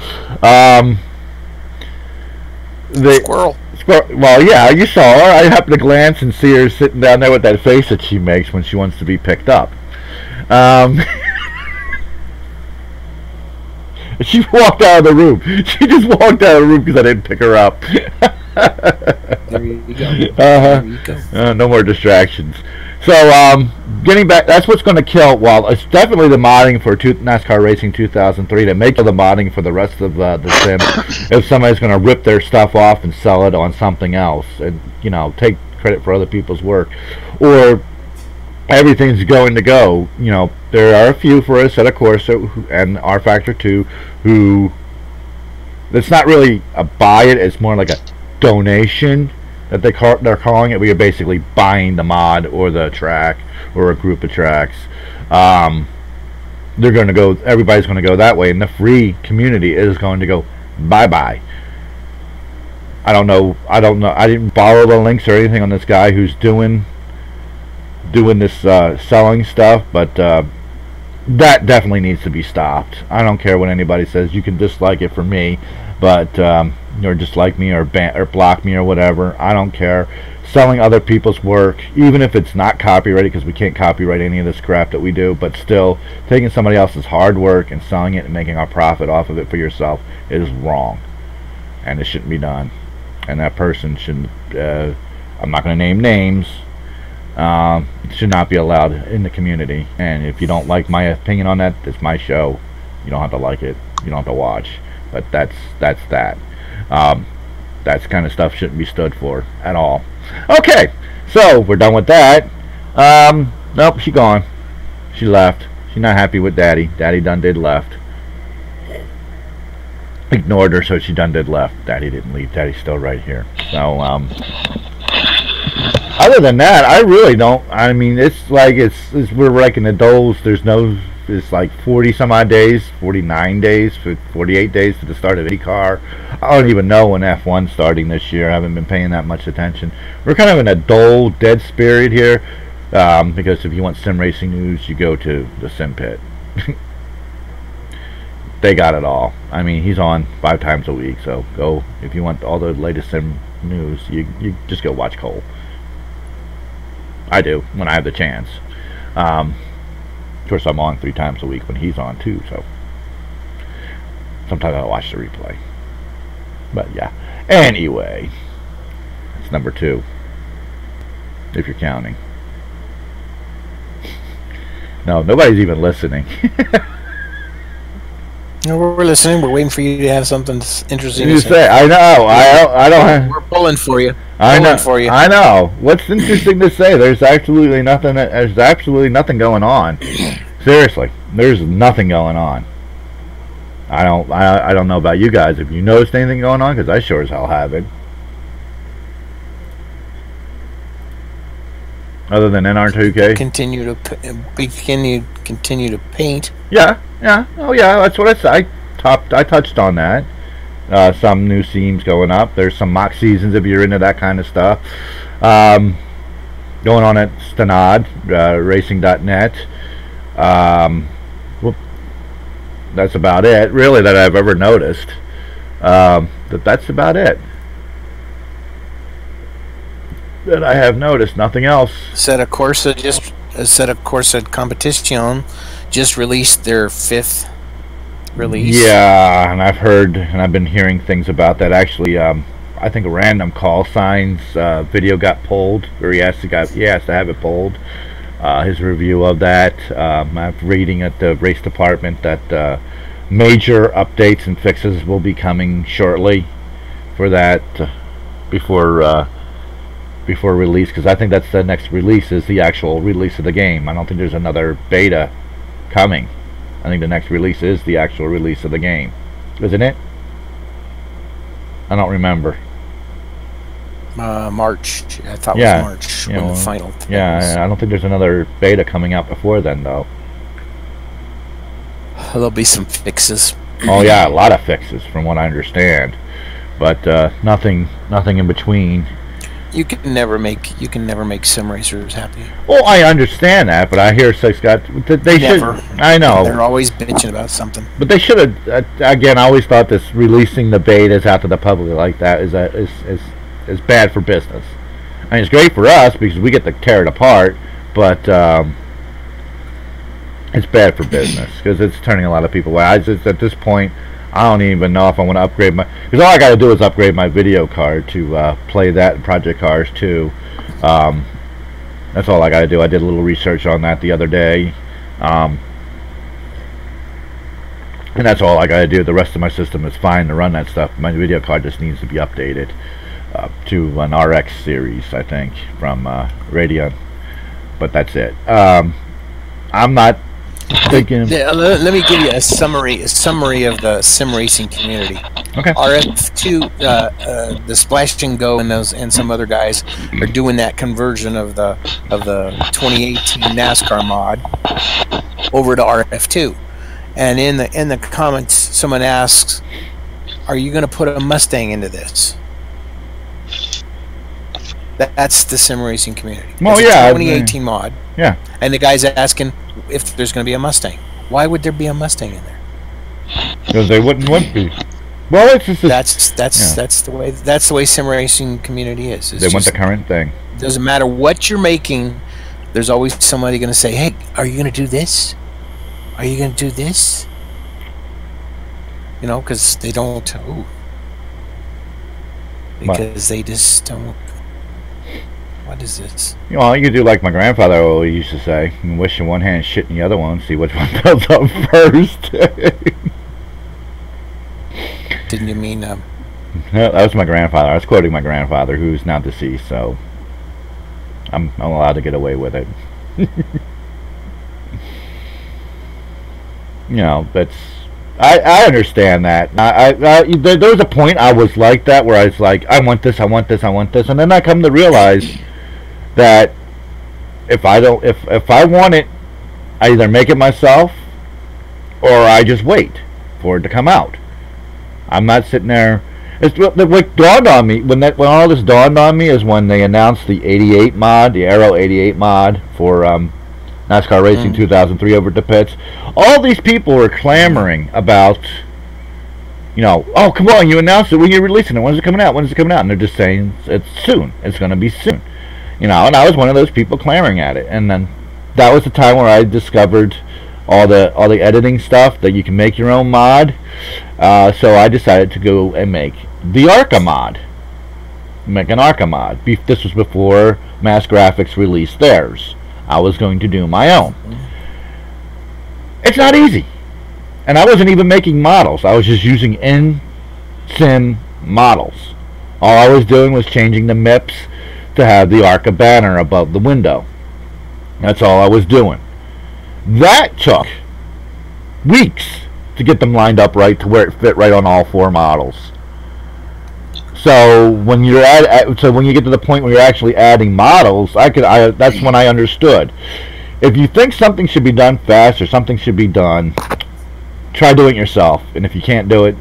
Squirrel. Well, yeah, you saw her. I happened to glance and see her sitting down there with that face that she makes when she wants to be picked up. She walked out of the room. She just walked out of the room because I didn't pick her up. There you go. There you go. No more distractions. So, getting back, that's what's going to kill. Well, it's definitely the modding for NASCAR Racing 2003 to make the modding for the rest of the sim. If somebody's going to rip their stuff off and sell it on something else, and take credit for other people's work, or everything's going to go. There are a few for us at Corsa and rFactor 2 who. It's not really a buy it. It's more like a donation that they're calling it, where you're basically buying the mod or the track or a group of tracks. They're going to go. Everybody's going to go that way, and the free community is going to go bye-bye. I don't know. I didn't borrow the links or anything on this guy who's doing this selling stuff, but that definitely needs to be stopped. I don't care what anybody says. You can dislike it for me, but or dislike me or block me or whatever. I don't care. Selling other people's work, even if it's not copyrighted, because we can't copyright any of this crap that we do, but still, taking somebody else's hard work and selling it and making a profit off of it for yourself is wrong, and it shouldn't be done. And that person shouldn't. I'm not going to name names. Should not be allowed in the community. And if you don't like my opinion on that, it's my show. You don't have to like it. You don't have to watch. But that's that. That kind of stuff shouldn't be stood for at all. Okay, so we're done with that. Nope, she gone. She left. She's not happy with Daddy. Daddy done did left. Ignored her, so she done did left. Daddy didn't leave. Daddy's still right here. So other than that, I really don't. I mean, it's like we're ranking the doles. It's like 40 some odd days, 49 days, 48 days to the start of IndyCar. I don't even know when F1's starting this year. I haven't been paying that much attention. We're kind of in a dull, dead spirit here, because if you want sim racing news, you go to the Sim Pit. They got it all. I mean, he's on 5 times a week, so go. If you want all the latest sim news, you just go watch Cole. I do, when I have the chance. Of course, I'm on 3 times a week when he's on too, so sometimes I'll watch the replay. But yeah, anyway, it's number 2, if you're counting. No, nobody's even listening. No, we're listening. We're waiting for you to have something interesting You to say. I know. I don't have. We're pulling for you. I know. For you. I know. What's interesting to say? There's absolutely nothing. There's absolutely nothing going on. Seriously, there's nothing going on. I don't know about you guys. If you noticed anything going on, because I sure as hell haven't. Other than NR2K. Continue to paint. Yeah. Oh yeah, that's what I said. I touched on that. Some new themes going up. There's some mock seasons if you're into that kind of stuff. Going on at Stanad, racing.net. Well, that's about it, really, that I've ever noticed. That's about it. That I have noticed. Nothing else. Set Corsa Competition just released their 5th release. Yeah, and I've heard and I've been hearing things about that. Actually, I think a random call signs video got pulled, or he has to have it pulled. His review of that. I'm reading at the race department that major updates and fixes will be coming shortly for that before release, because I think that's the next release, is the actual release of the game. I don't think there's another beta coming. I think the next release is the actual release of the game, isn't it? I don't remember. March. I thought it was March when the final. Yeah, I don't think there's another beta coming out before then, though. There'll be some fixes. Oh yeah, a lot of fixes from what I understand, but nothing in between. You can never make sim racers happy. Well, I understand that, but I hear they never. should. I know. They're always bitching about something. But they should have. Again, I always thought this releasing the betas out to the public like that is bad for business. I mean, it's great for us because we get to tear it apart, but it's bad for business because it's turning a lot of people away. At this point, I don't even know if I want to upgrade my... Because all I got to do is upgrade my video card to play that in Project Cars 2. That's all I got to do. I did a little research on that the other day. And that's all I got to do. The rest of my system is fine to run that stuff. My video card just needs to be updated to an RX series, I think, from Radeon. But that's it. I'm not... Let me give you a summary of the sim racing community. Okay. rF2, the Splash and Go and some other guys are doing that conversion of the 2018 NASCAR mod over to rF2. And in the comments, someone asks, "Are you going to put a Mustang into this?" That's the sim racing community. Well, it's yeah, a 2018 mod. Yeah. And the guy's asking if there's going to be a Mustang. Why would there be a Mustang in there? Because they wouldn't want to. Well, it's just that's the way sim racing community is. They want the current thing. Doesn't matter what you're making. There's always somebody going to say, "Hey, are you going to do this? Are you going to do this?" You know, because they don't. Because they just don't. What is this? You know, you could do like my grandfather always used to say, wish in one hand, shit in the other one, see which one fills up first. Didn't you mean... No, that was my grandfather. I was quoting my grandfather, who's now deceased, so I'm allowed to get away with it. You know, that's... I understand that. There was a point I was like that, where I was like, I want this, I want this, I want this, and then I come to realize that if I want it, I either make it myself or I just wait for it to come out. I'm not sitting there. It's what dawned on me when all this dawned on me is when they announced the 88 mod, the Aero 88 mod for NASCAR Racing 2003 over at the pits. All these people were clamoring about, you know, oh, come on, you announced it, when you're releasing it, when's it coming out, when's it coming out? And they're just saying, it's soon, it's going to be soon. You know, and I was one of those people clamoring at it. And then that was the time where I discovered all the editing stuff, that you can make your own mod. So I decided to go and make the ARCA mod. Make an ARCA mod. This was before Mass Graphics released theirs. I was going to do my own. It's not easy. And I wasn't even making models. I was just using in-sim models. All I was doing was changing the MIPS to have the ARCA banner above the window. That's all I was doing. That took weeks to get them lined up right to where it fit right on all four models. So when you're when you get to the point where you're actually adding models, that's when I understood. If you think something should be done fast or something should be done, try doing it yourself. And if you can't do it,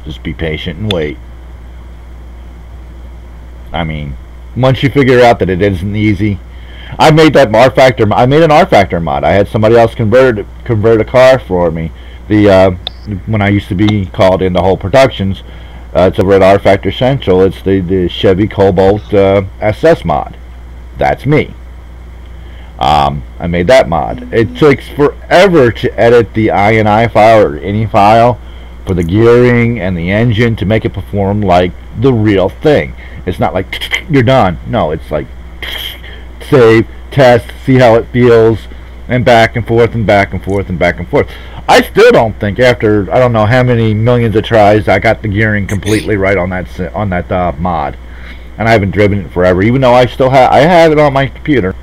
just be patient and wait. I mean, once you figure out that it isn't easy, I made that rFactor. I made an rFactor mod. I had somebody else convert a car for me. When I used to be called into whole productions, it's over at rFactor Central. It's the Chevy Cobalt SS mod. That's me. I made that mod. It takes forever to edit the INI file or any file for the gearing and the engine to make it perform like the real thing. It's not like you're done. No, it's like save, test, see how it feels, and back and forth and back and forth and back and forth. I still don't think, after I don't know how many millions of tries, I got the gearing completely right on that mod, and I haven't driven it forever. Even though I have it on my computer,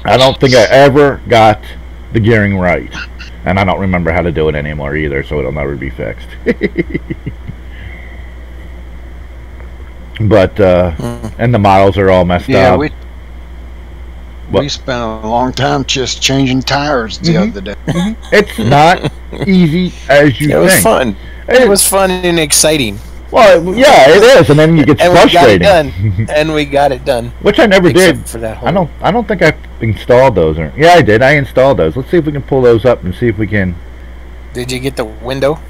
I don't think I ever got the gearing right, and I don't remember how to do it anymore either, so it'll never be fixed. But and the models are all messed up. We spent a long time just changing tires the other day. It's not easy as you think. It was fun. It was fun and exciting. Well, yeah, it is, and then you get frustrated. And we got it done. Which I never did. For that I don't think I installed those. Yeah, I did. I installed those. Let's see if we can pull those up and see if we can. Did you get the window?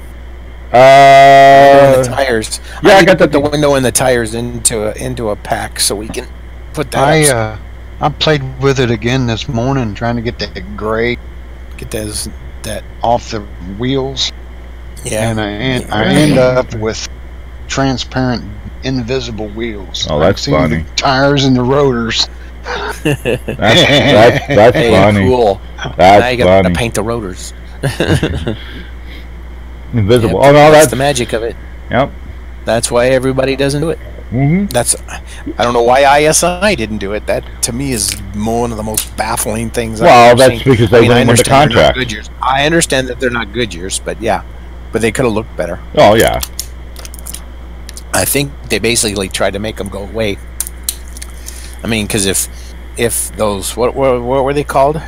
The tires. Yeah, I got the window and the tires into a pack so we can put that. I played with it again this morning, trying to get that gray, get that off the wheels. Yeah, and I end up with transparent, invisible wheels. Oh, that's funny. The tires and the rotors. That's funny. Cool. That's now you got to paint the rotors. Invisible. Yeah, oh no, that's the magic of it. Yep. That's why everybody doesn't do it. I don't know why ISI didn't do it. That to me is one of the most baffling things. Well, that's because they went with the contract. I understand that they're not Goodyears, but yeah, but they could have looked better. Oh yeah. I think they basically tried to make them go away. I mean, because if those what were they called?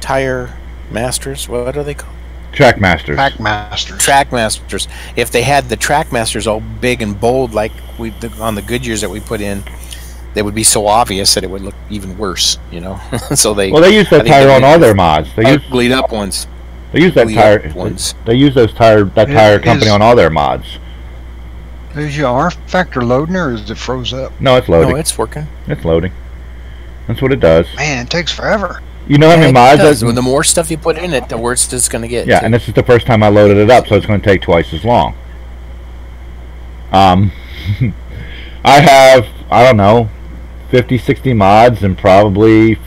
Tire Masters? What are they called? Track Masters. Track Masters. If they had the Track Masters all big and bold like on the Goodyears that we put in, they would be so obvious that it would look even worse, you know. So they use that tire on all their mods. They use uglied up ones. They use that tire ones. They use that tire company on all their mods. Is your rFactor loading or is it froze up? No, it's loading. No, it's working. It's loading. That's what it does. Man, it takes forever. You know how many mods? The more stuff you put in it, the worse it's going to get. Yeah, and this is the first time I loaded it up, so it's going to take twice as long. I have, I don't know, 50, 60 mods and probably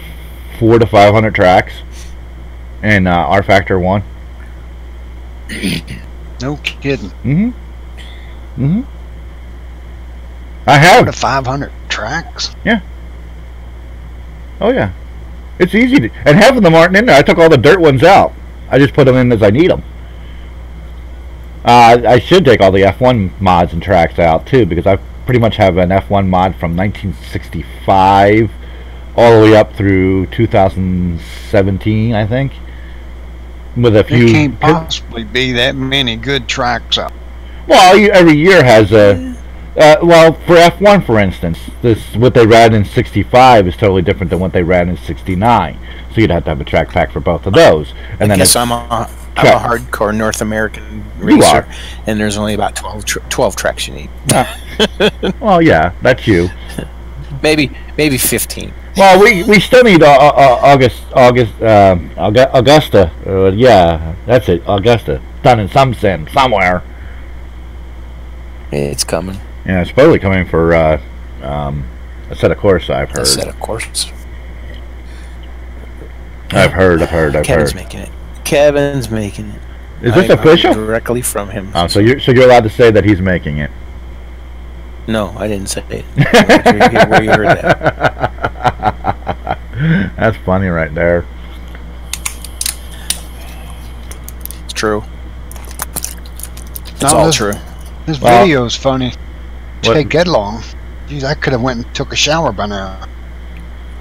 400 to 500 tracks in rFactor 1. No kidding. I have 400 to 500 tracks. Yeah. Oh yeah. It's easy to, and half of them aren't in there. I took all the dirt ones out. I just put them in as I need them. I should take all the F1 mods and tracks out too, because I pretty much have an F1 mod from 1965 all the way up through 2017, I think. With a few. There can't possibly be that many good tracks out. Well, every year has a. Well, for F1, for instance, what they ran in 65 is totally different than what they ran in 69. So you'd have to have a track pack for both of those. And I guess I'm a hardcore North American racer, and there's only about 12 tracks you need. Well, yeah, that's you. Maybe 15. Well, we still need Augusta. Yeah, that's it, Augusta. Done in some sim somewhere. It's coming. Yeah, it's supposedly coming for a set of course. I've heard. A set of course. I've heard. Kevin's making it. Kevin's making it. Is this official? Directly from him. Oh, so you're allowed to say that he's making it. No, I didn't say it. Where you heard that? That's funny right there. It's true. It's all true. This video's funny. Take that long. Jeez, I could have went and took a shower by now.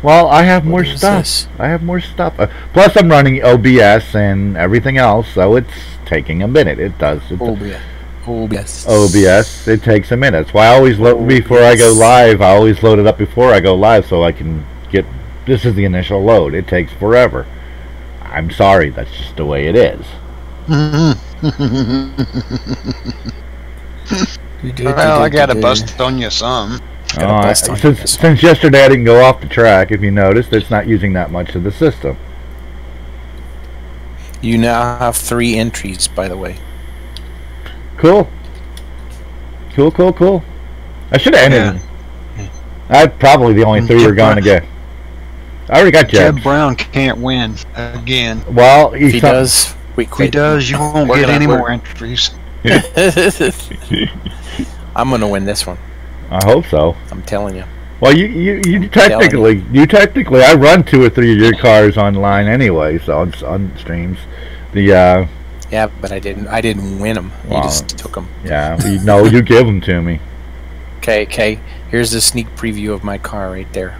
Well, I have more stuff. I have more stuff. Plus, I'm running OBS and everything else, so it's taking a minute. It does. OBS. It takes a minute. That's why I always load before I go live. I always load it up before I go live, so I can get. This is the initial load. It takes forever. I'm sorry. That's just the way it is. Well, I gotta bust on you some. Since yesterday I didn't go off the track, if you noticed, it's not using that much of the system. You now have 3 entries, by the way. Cool. I should have ended. I'm probably the only 3 we're going to get. I already got Jeb. Jeb Brown can't win again. Well, if he does, we quit. If he does, you won't get any more entries. I'm gonna win this one. I hope so. I'm telling you. Well, you technically, I run 2 or 3 of your cars online anyway, so on streams. Yeah, but I didn't win them. You just took them. Yeah, you give them to me. Okay. Here's the sneak preview of my car right there.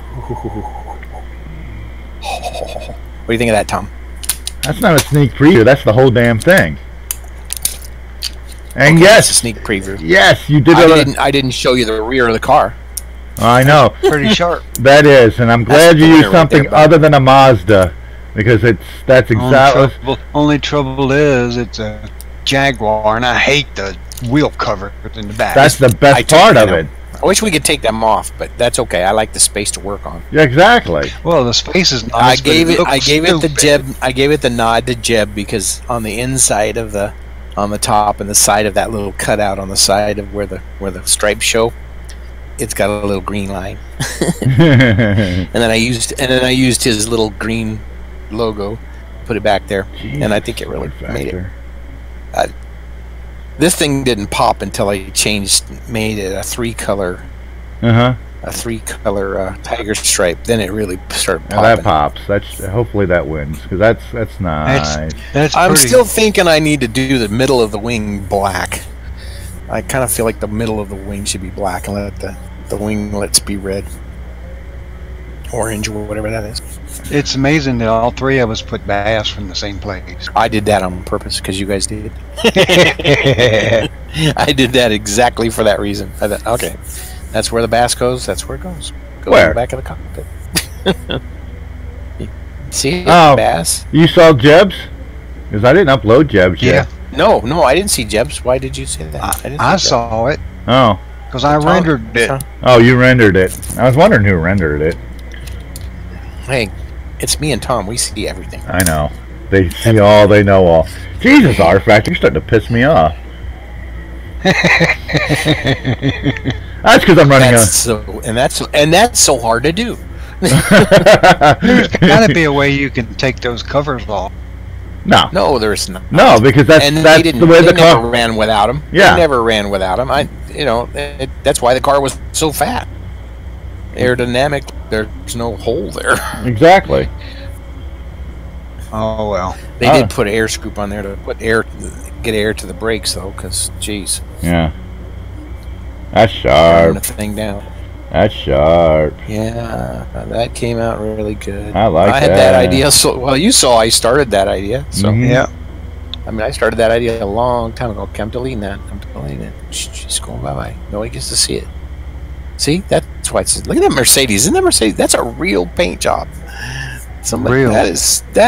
What do you think of that, Tom? That's not a sneak preview. That's the whole damn thing. And okay, yes, it's a sneak preview. Yes, you did. I didn't show you the rear of the car. I know. Pretty sharp. That is, and I'm glad you used something other than a Mazda, because that's exactly. Only trouble is it's a Jaguar, and I hate the wheel cover in the back. That's the best part of it. I wish we could take them off, but that's okay. I like the space to work on. Yeah, exactly. Well, the space is nice. I gave it the nod to Jeb because on the inside of on the top and the side of that little cutout on the side of where the stripes show, it's got a little green line. and then I used his little green logo, put it back there, and I think it really made it. This thing didn't pop until I made it a 3-color. Uh-huh. A 3-color tiger stripe. Then it really started Now popping. that pops. That's hopefully that wins, because that's nice. I'm still thinking I need to do the middle of the wing black. I kind of feel like the middle of the wing should be black and let the winglets be red, orange, or whatever that is. It's amazing that all three of us put bass from the same place. I did that on purpose because you guys did. I did that exactly for that reason. I thought, okay, that's where the bass goes. That's where it goes. Go Where? in the back of the cockpit. See it, Oh, bass? You saw Jeb's? Because I didn't upload Jeb's Yeah. yet. No, I didn't see Jeb's. Why did you say that? I saw it Oh. because I rendered it. Oh, you rendered it. I was wondering who rendered it. Hey, it's me and Tom. We see everything. I know. They see all, they know all. Jesus, rFactor, you're starting to piss me off. That's because I'm running That's so hard to do. There's got to be a way you can take those covers off. No, there's not. no, because that's the way the car never ran without him. Yeah, they never ran without him. That's why the car was so fat. Aerodynamic, there's no hole there. Exactly. Oh well. They did put an air scoop on there to get air to the brakes though, because geez. Yeah. That's sharp. The thing down. That's sharp. Yeah, that came out really good. I like that. I had that idea. So well, you saw I started that idea. So yeah. I mean, I started that idea a long time ago. Okay, I'm deleting that. I'm deleting it. She's going bye-bye. Nobody gets to see it. See? That's why it says, look at that Mercedes. Isn't that Mercedes? That's a real paint job. Real. That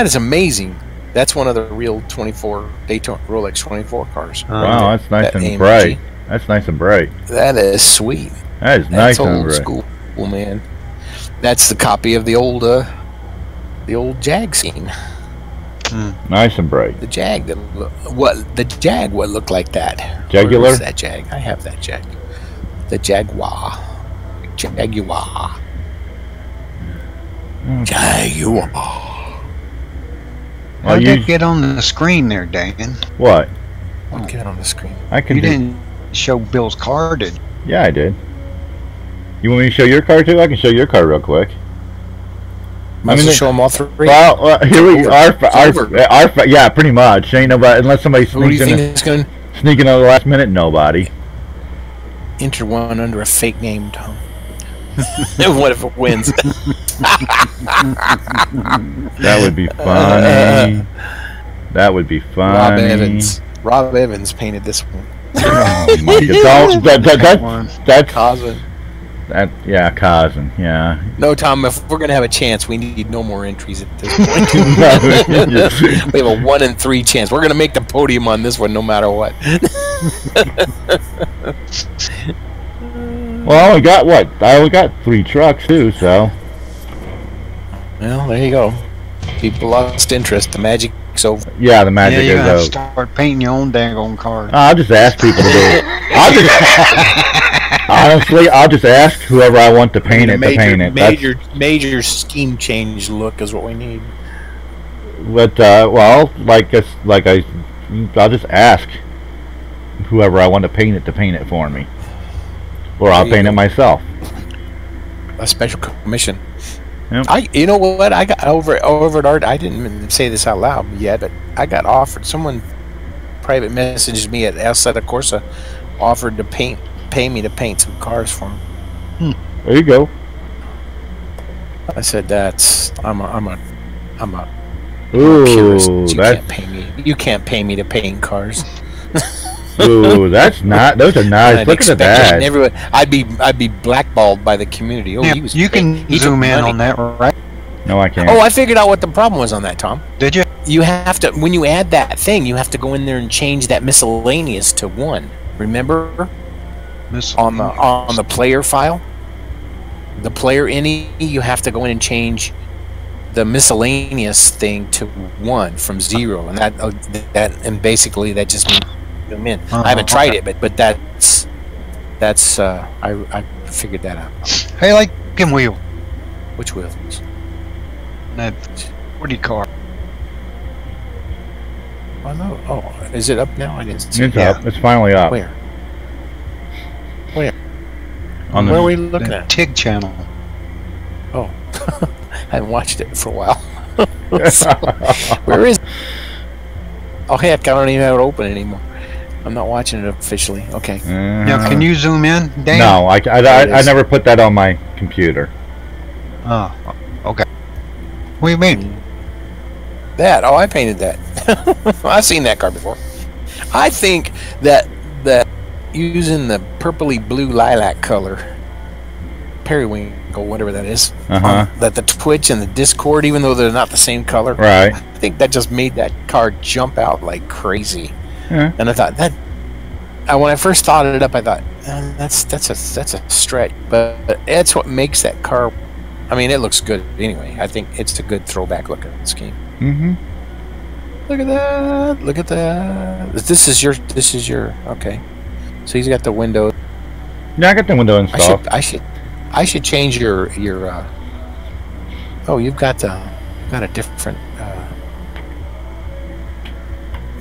is amazing. That's one of the real 24 Daytona Rolex 24 cars. Wow, that's nice and AMG. bright. That's nice and bright. That is sweet. That is nice That's and old bright. school, man. That's the copy of the old Jag scene. Nice and bright. The Jag what looked like that? Jagular? Where is that Jag? I have that Jag. The Jaguar. Jaguar. Jaguar. How did that get on the screen there, Dan? What? I'll get it on the screen. I can. You didn't show Bill's car, did you? Yeah, I did. You want me to show your car too? I can show your car real quick. Might as well show them all three. Well, here we are. Yeah, pretty much. Ain't nobody unless somebody Who do you sneaks think in. is going to Sneaking on the last minute, nobody. enter one under a fake name, Tom? What if it wins? That would be funny. That would be funny. Rob Evans painted this one. Oh my God. That's Cosman. Yeah, Cousin. Yeah. No, Tom. If we're gonna have a chance, we need no more entries at this point. We have a 1 in 3 chance. We're gonna make the podium on this one, no matter what. Well, I only got what? I only got 3 trucks too, so. Well, there you go. People lost interest. The magic's over. Yeah, the magic you is gotta over. start painting your own daggone cars. I'll just ask people to do it. Honestly, I'll just ask whoever I want to paint it to paint it. Major scheme change look is what we need. But well, I'll just ask whoever I want to paint it for me, or I'll paint it myself. A special commission. Yep. You know what? I got over at Art. I didn't say this out loud yet, but I got offered. Someone private messaged me at outside of Corsa, offered to pay me to paint some cars for him. There you go. I said I'm a Ooh, purist. You that's can't pay me. You can't pay me to paint cars. ooh, that's not. Those are nice. Look at that. Everyone, I'd be blackballed by the community. Oh, Yeah, he was. you can zoom in on that, right? No, I can't. Oh, I figured out what the problem was on that, Tom. Did you? You have to, when you add that thing, you have to go in there and change that miscellaneous to 1. Remember? On the player file, the player ini, you have to go in and change the miscellaneous thing to 1 from 0, and and basically that just means zoom in. I haven't tried it, but that's I figured that out. Hey, like him wheel. Which wheels? That 40 car. Oh no! Oh, is it up now? I didn't see It's it. up. It's finally up. Where? Where? On Where are we the, looking The at? Tigg channel. Oh, I haven't watched it for a while. So, where is? Oh heck, I don't even have it open anymore. I'm not watching it officially. Okay. Now, can you zoom in, Dan? No, I is. never put that on my computer. Oh, okay. What do you mean? That? Oh, I painted that. I've seen that car before. I think that using the purpley blue lilac color, periwinkle, whatever that is, that the Twitch and the Discord, even though they're not the same color, Right. I think that just made that car jump out like crazy. Yeah. And I thought that. When I first thought it up, I thought that's a stretch, but that's what makes that car. I mean, it looks good anyway. I think it's a good throwback looking scheme. Mm-hmm. Look at that! Look at that! This is your. Okay. So he's got the window. Yeah, I got the window installed. I should change your. Oh, you've got a different.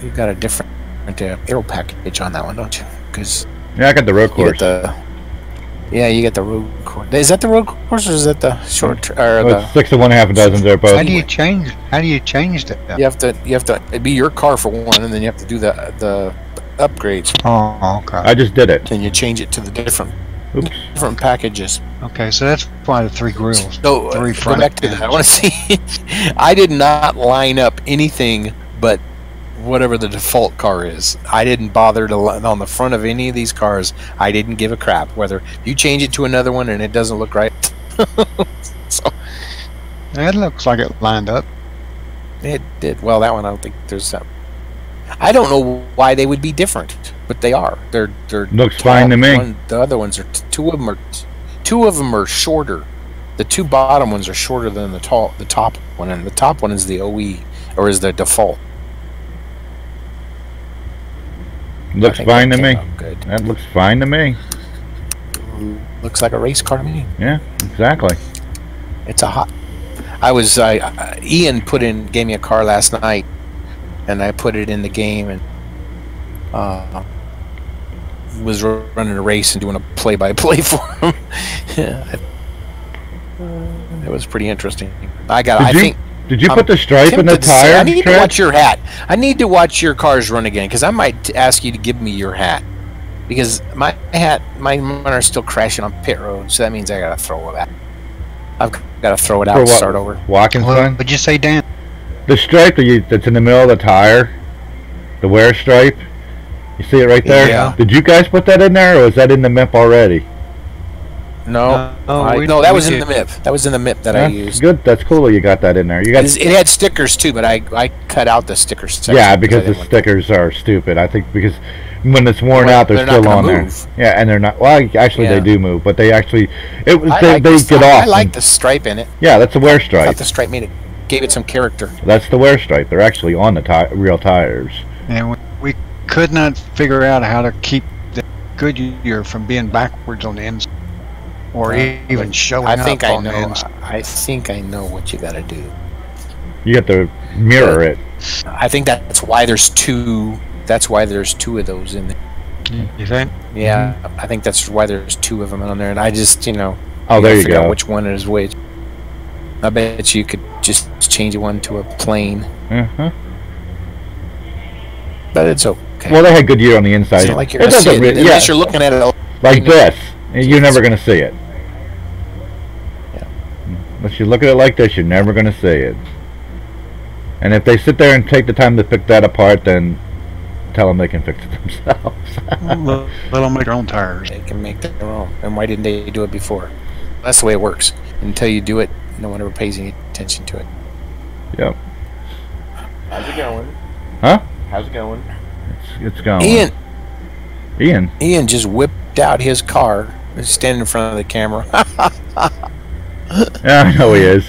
You've got a different aero package on that one, don't you? Because Yeah, I got the road course. you get the road course. Is that the road course or is that the short? Or Well, it's 6 to 1 half a dozen. They're both. How do you change that? you have to it'd be your car for one, and then you have to do the upgrades. Oh, okay. I just did it. Then you change it to the different Oops. packages. Okay, so that's why the 3 grills. So Three go front back to that. I ends. want to see. I did not line up anything but whatever the default car is. I didn't bother to on the front of any of these cars. I didn't give a crap whether you change it to another one and it doesn't look right. So It looks like it lined up. it did. Well, that one I don't think there's. I don't know why they would be different, but they are. They're Looks fine to me. The other ones are two of them are shorter. The 2 bottom ones are shorter than the top one, and the top one is the OE or is the default. Looks I think fine that to came me. out good. That looks fine to me. Looks like a race car to me. Yeah, exactly. It's a hot. Ian gave me a car last night, and I put it in the game and was running a race and doing a play-by-play for him. It was pretty interesting. Did you put the stripe in the tire? I need to watch your hat. I need to watch your cars run again because I might ask you to give me your hat because mine are still crashing on pit road, so that means I gotta throw it out. I've got to throw it out and start over. Walking sign? What'd you say, Dan? The stripe that's in the middle of the tire, the wear stripe. You see it right there? Yeah. Did you guys put that in there, or was that in the MIP already? No, No, that was in the MIP. That was in the MIP that I That's used. good. That's cool that you got that in there. You got. It had stickers too, but I cut out the stickers section. Yeah, because I the didn't want stickers are stupid. I think because when it's worn out, they're they're not still gonna on move. there. Yeah, and they're not. Well, actually, Yeah. they do move, but they actually they like get off. I like the stripe in it. Yeah, that's the wear I stripe. thought the stripe gave it some character. That's the wear stripe. They're actually on the real tires. And we could not figure out how to keep the Goodyear from being backwards on the ends, or even showing I think up I on the know. ends. I think I know what you got to do. You got to mirror it. I think that's why there's 2. That's why there's 2 of those in there. You think? Yeah, I think that's why there's 2 of them on there, and I just Oh, there you figure out go. which one is which. I bet you could just change one to a plain, Uh-huh. but it's okay. Well, they had Goodyear on the inside. It's not like you're It gonna see doesn't it, really- unless yeah, you're looking at it like this. You're never going to see it. Yeah. Unless you look at it like this, you're never going to see it. And if they sit there and take the time to pick that apart, then tell them they can fix it themselves. Let them make their own tires. They can make their own. And why didn't they do it before? That's the way it works. Until you do it, no one ever pays any attention to it. Yep. How's it going? Huh? How's it going? It's going. Ian just whipped out his car, standing in front of the camera. Yeah, I know he is.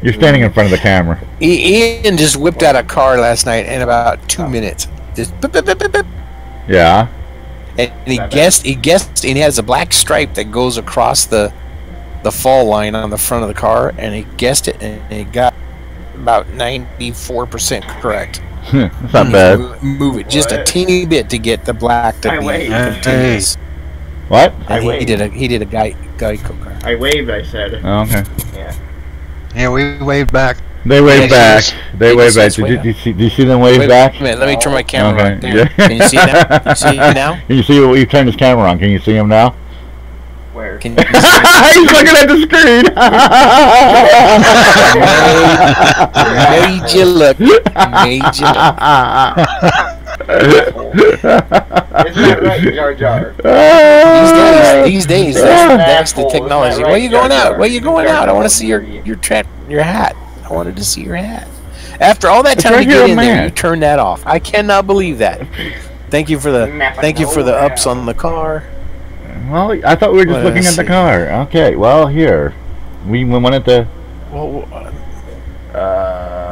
You're standing in front of the camera. Ian just whipped out a car last night in about 2 minutes. Just beep, beep, beep, beep, beep. Yeah. And he guessed, and he has a black stripe that goes across the fall line on the front of the car, and he guessed it, and he got about 94% correct. It's not bad. Move it just a teeny bit to get the black to I be waved. continuous. What? I And waved. he did a Geico car. I waved, I said. Oh, okay. Yeah. Yeah, we waved back. They wave back. They He wave just back. says, "Wait Did you see them wave Wait back? a minute, let me turn my camera Okay. on. There. Can you see it now? You see it now? Can you see what we've turned his camera on? Can you see him now? Where? Can you see He's looking at the screen. Made you look. Made you look. Isn't that right, Jar Jar? These days, that's the technology. Where you going out? Where you going out? I want to see your hat. I wanted to see your hat. After all that time right to get here, in there, man. you turned that off. I cannot believe that. Thank you for the ups on the car. Well, I thought we were just looking at the car. Okay, well, here. We wanted to... Well,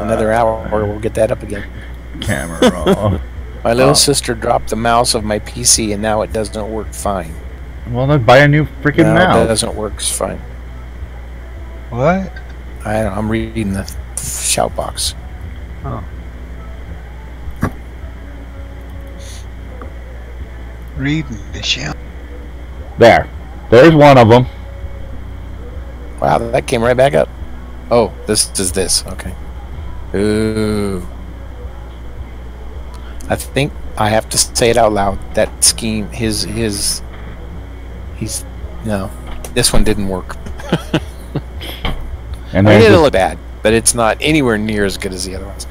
another hour, or we'll get that up again. Camera roll. My little sister dropped the mouse of my PC, and now it doesn't work fine. Well, then buy a new freaking No, it mouse. doesn't work fine. What? I'm reading the shout box. Oh. Reading the shout. There. There's one of them. Wow, that came right back up. Oh, this is this. Okay. Ooh. I think I have to say it out loud. That scheme, he's no. This one didn't work. And I mean, it there's didn't look bad, but it's not anywhere near as good as the other ones.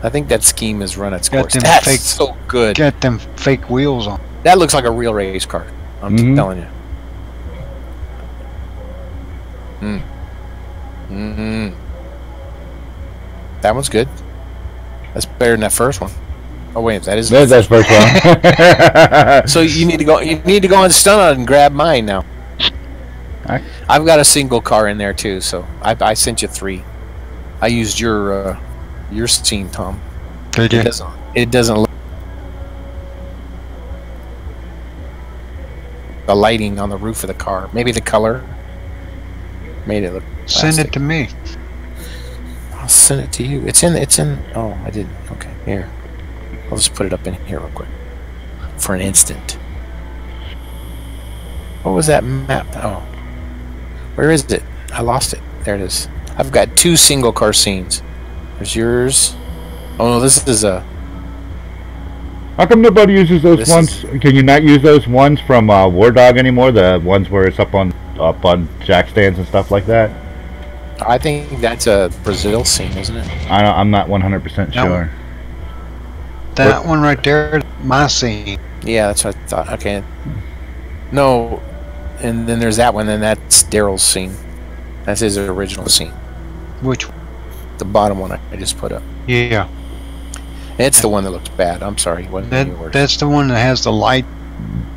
I think that scheme has run its Got course. them That's fake- so good. Got them fake wheels on. That looks like a real race car. I'm Mhm. telling you. Mm-hmm. That one's good. That's better than that first one. Oh wait, that is. There's that first one. So you need to go. You need to go on Stun and grab mine now. Alright. I've got a single car in there too, so I sent you 3. I used your scene, Tom. Did you? It doesn't look. The lighting on the roof of the car, maybe the color made it look. Send plastic. it to me. I'll send it to you. It's in. Oh, I didn't. Okay, here. I'll just put it up in here real quick for an instant. What was that map? Oh, where is it? I lost it. There it is. I've got 2 single car scenes. There's yours. Oh no, this is a. How come nobody uses those This ones? Can you not use those ones from War Dog anymore? The ones where it's up on jack stands and stuff like that? I think that's a Brazil scene, isn't it? I'm not 100% No. sure. That one right there, my scene. Yeah, that's what I thought. Okay. No, and then there's that one, and that's Daryl's scene. That's his original scene. Which? The bottom one I just put up. Yeah. It's the one that looks bad. I'm sorry. It wasn't yours. That's the one that has the light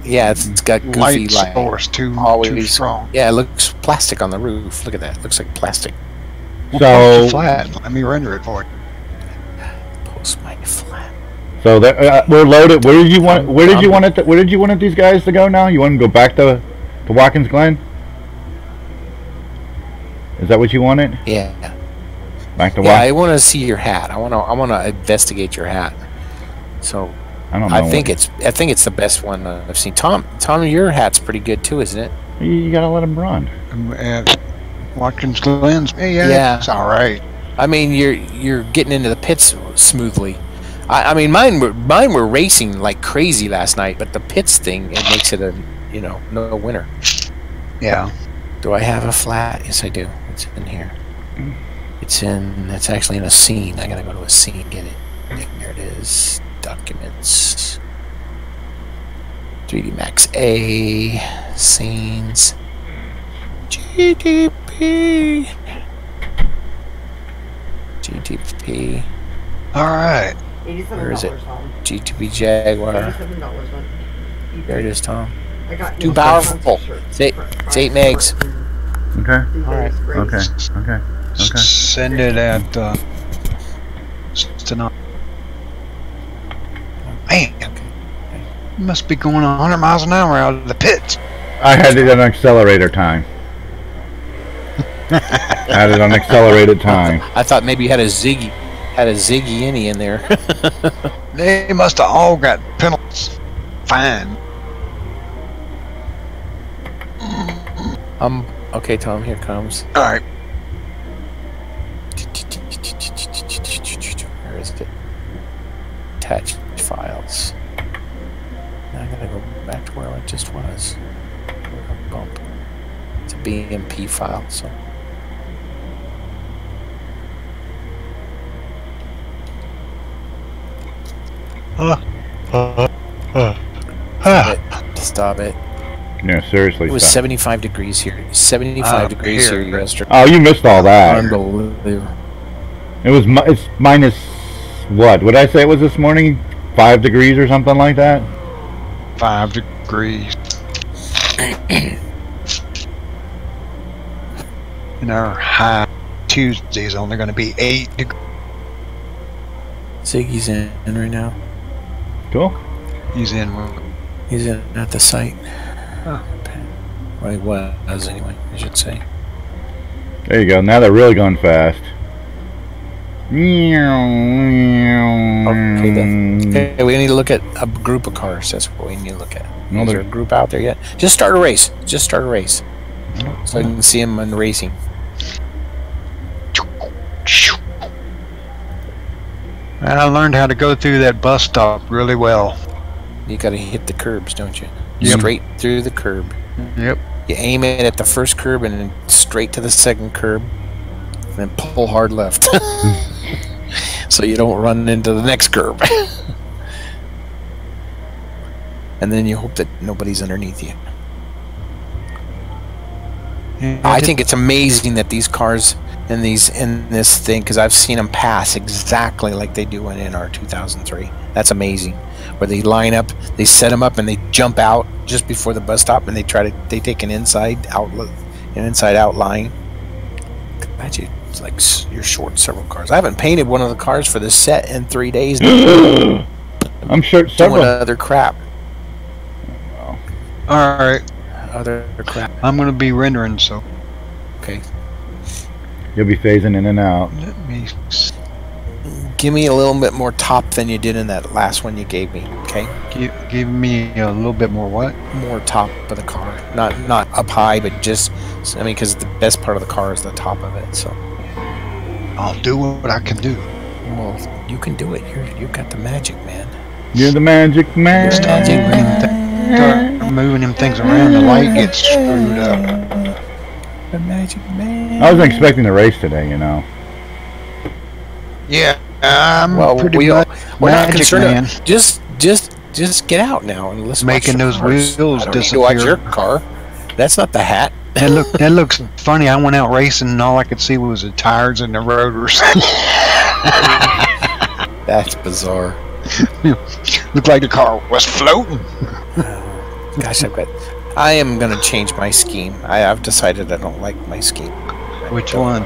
Yeah, it's got goofy light light. source too strong. Yeah, it looks plastic on the roof. Look at that. It looks like plastic. Post So, it flat. Let me render it for you. Post my flat. so we're loaded. Where did you want? Where did you want it? Where did you want these guys to go now? You want them to go back to Watkins Glen? Is that what you wanted? Yeah. Back to Yeah, I Watkins? want to see your hat. I want to investigate your hat. So I don't know. I think it's the best one I've seen. Tom, your hat's pretty good too, isn't it? You gotta let them run. Watkins Glen's. Yeah, Yeah. it's all right. I mean, you're getting into the pits smoothly. I mean, mine were racing like crazy last night, but the pits thing, it makes it a no winner. Yeah. Do I have a flat? Yes, I do. It's in here. It's actually in a scene. I gotta go to a scene, get it. There it is. Documents. 3D Max A. Scenes. GTP. GTP. All right. Where is it? GTP Jaguar. There it is, Tom. Too powerful. It's 8 megs. Okay. Alright. Okay. Send it at tonight. Man, you must be going 100 miles an hour out of the pits. I had it on accelerator time. I had it on accelerated time. I thought maybe you had a had a Ziggy Any in there. They must have all got penalties. Fine. Okay, Tom, here comes. All right. Where is it? Attached files. Now I gotta go back to where I just was. Bump. It's a BMP file, so. Stop it. No, seriously. It was stop. 75 degrees here. 75 degrees here yesterday. Oh, you missed all that. Unbelievable. It was. It's minus. What? What did I say it was this morning? 5 degrees or something like that. 5 degrees. And our high Tuesday is only going to be 8 degrees. Ziggy's in right now. Cool. He's in. He's in at the site. Oh. Well, he was anyway, I should say. There you go. Now they're really going fast. Okay, we need to look at a group of cars. That's what we need to look at. No, Is there a group out there yet? Just start a race. Just start a race. So I can see him in racing. And I learned how to go through that bus stop really well. You gotta hit the curbs, don't you? Yep. Straight through the curb. Yep. You aim it at the first curb and then straight to the second curb. And then pull hard left. So you don't run into the next curb. And then you hope that nobody's underneath you. Yeah, I think it's amazing that these cars in this thing, because I've seen them pass exactly like they do in our 2003. That's amazing. Where they line up, they set them up, and they jump out just before the bus stop, and they take an inside out line. Imagine it's like you're short several cars. I haven't painted one of the cars for this set in 3 days. I'm sure several. Doing other crap. all right. Other crap. I'm going to be rendering, so Okay. You'll be phasing in and out. let me. Give me a little bit more top than you did in that last one you gave me. Okay. Give me a little bit more what? More top of the car, not up high, but just because the best part of the car is the top of it. So, I'll do what I can do. well, you can do it. You've got the magic, man. You're the magic man. Start moving them things around, the light gets screwed up. The magic man. I wasn't expecting the race today, you know. Yeah, I'm Well, pretty we're not magic concerned. man. Just get out now and let's Making watch those the cars. wheels I don't need to watch disappear. your car. That's not the hat. That looks funny. I went out racing and all I could see was the tires and the rotors. That's bizarre. Looked like the car was floating. Gosh, I am gonna change my scheme. I've decided I don't like my scheme. Which one?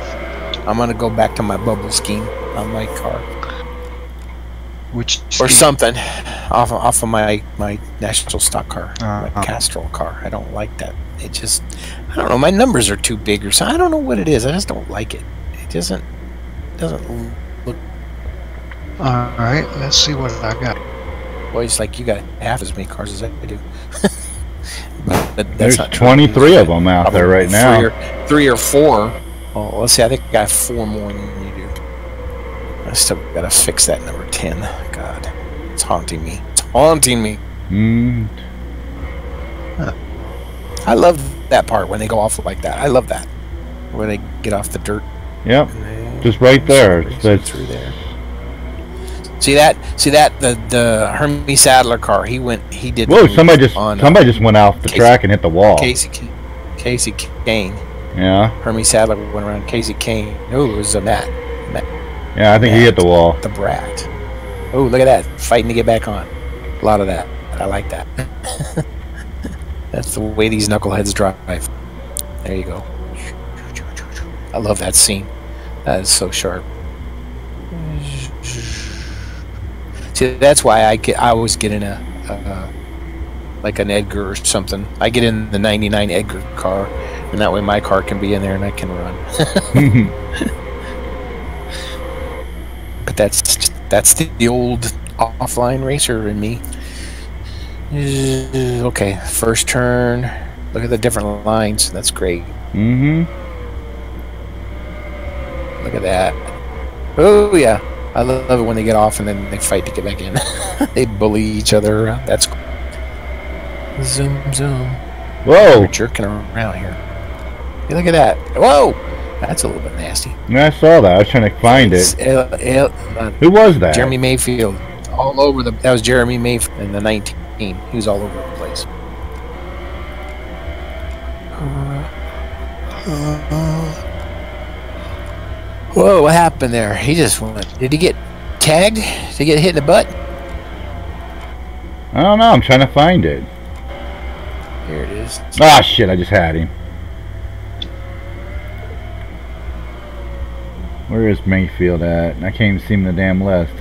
I'm gonna go back to my bubble scheme on my car. Which Or something off of my national stock car, my Uh-huh. Castrol car. I don't like that. It just, I don't know. My numbers are too big or something. I don't know what it is. I just don't like it. It doesn't look. All right, let's see what I got. Well, it's like you got half as many cars as I do. But There's not true. 23 of them out there Probably right now. Three or four. Well, let's see. I think I got 4 more than you do. I still gotta fix that number 10. God, it's haunting me. It's haunting me. I love that part when they go off like that. I love that when they get off the dirt. Yep, and they just right there. race That's through there. See that? The Hermes Sadler car. He did. whoa! the Somebody move just went off the track and hit the wall. Casey Kane. Yeah, Hermes Sadler went around Casey Kane. Oh, it was a Matt. yeah. I think he hit the wall. The brat. Oh, look at that. Fighting to get back on. A lot of that. I like that. That's the way these knuckleheads drive. There you go. I love that scene. That is so sharp. See, that's why I always get in like an Edgar or something. I get in the 99 Edgar car, and that way my car can be in there and I can run. that's the old offline racer in me. Okay, first turn. Look at the different lines. That's great. Mm-hmm. Look at that. Oh yeah, I love it when they get off and then they fight to get back in. They bully each other around. That's cool. Zoom, zoom. Whoa! We're jerking around here. Hey, look at that. Whoa! That's a little bit nasty. Yeah, I saw that. I was trying to find it. Who was that? Jeremy Mayfield. All over the. That was Jeremy Mayfield in the 19. He was all over the place. Whoa! What happened there? He just went. Did he get tagged? Did he get hit in the butt? I don't know. I'm trying to find it. Here it is. Ah, shit! I just had him. Where is Mayfield at? I can't even see him in the damn list.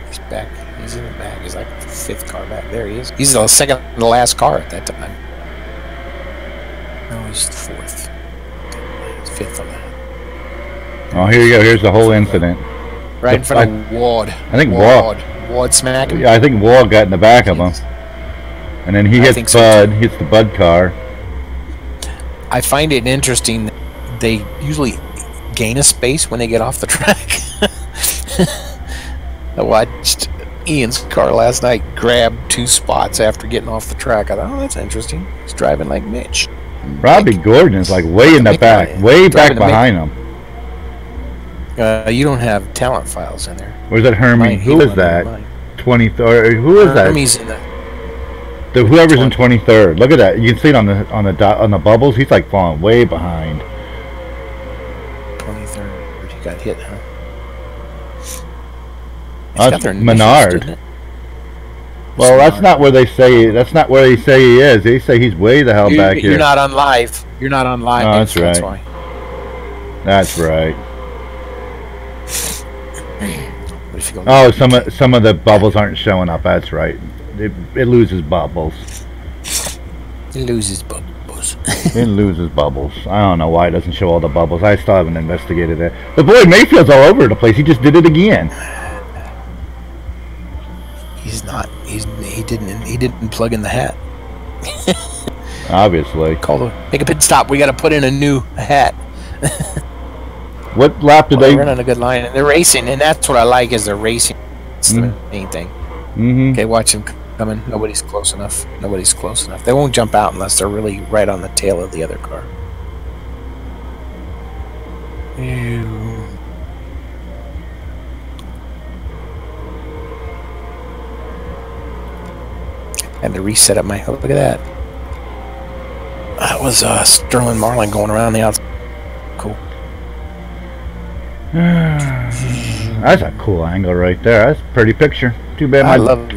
He's back. He's in the back. He's like the 5th car back. There he is. He's the second to last car at that time. No, he's 4th. He's 5th on that. Oh, here you go. Here's the whole incident. Right in front of Ward. I think Ward smacked him. Yeah, I think Ward got in the back of him. And then he hits Bud. So hits the Bud car. I find it interesting. They usually gain a space when they get off the track. I watched Ian's car last night grab 2 spots after getting off the track. I thought, oh, that's interesting. He's driving like Mitch. Robbie Gordon is like way in the back, way back behind him. You don't have talent files in there. Where's that Hermie? Who is that? 23rd. Who is that? Hermie's in whoever's in 23rd. Look at that. You can see it on the bubbles. He's like falling way behind. 23rd. He got hit, huh? That's Menard. Well, that's not where they say. That's not where they say he is. They say he's way the hell back here. You're not on live. You're not on live. Oh, that's right. That's why. That's right. Oh, some of the bubbles aren't showing up. That's right. It loses bubbles. It loses bubbles. It loses bubbles. I don't know why it doesn't show all the bubbles. I still haven't investigated it. But boy, Mayfield's all over the place. He just did it again. He's not. He didn't plug in the hat. Obviously. Make a pit stop. We got to put in a new hat. What lap did they? They're running a good line. And they're racing, and that's what I like is they're racing. It's the main thing. Okay, watch them coming. Nobody's close enough. Nobody's close enough. They won't jump out unless they're really right on the tail of the other car. Ew. Had to reset up my. Oh, look at that. That was Sterling Marlin going around the outside. Cool. That's a cool angle right there. That's a pretty picture. Too bad. I love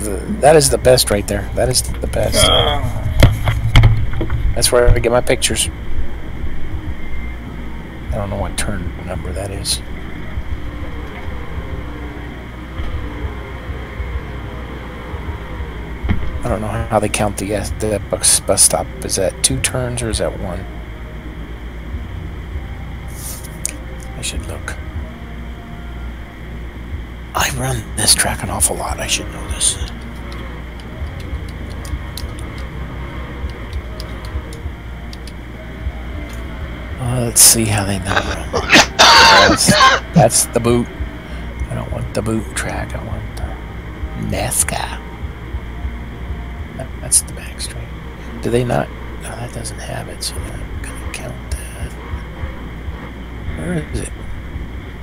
that. Is the best right there. That is the best. That's where I get my pictures. I don't know what turn number that is. I don't know how they count the bus stop. Is that 2 turns or is that 1? I should look. I run this track an awful lot. I should know this. Let's see how they number them. That's the boot. I don't want the boot track. I want the NASCAR. That's the back straight. Do they not? No, that doesn't have it, so they're not going to count that. Where is it?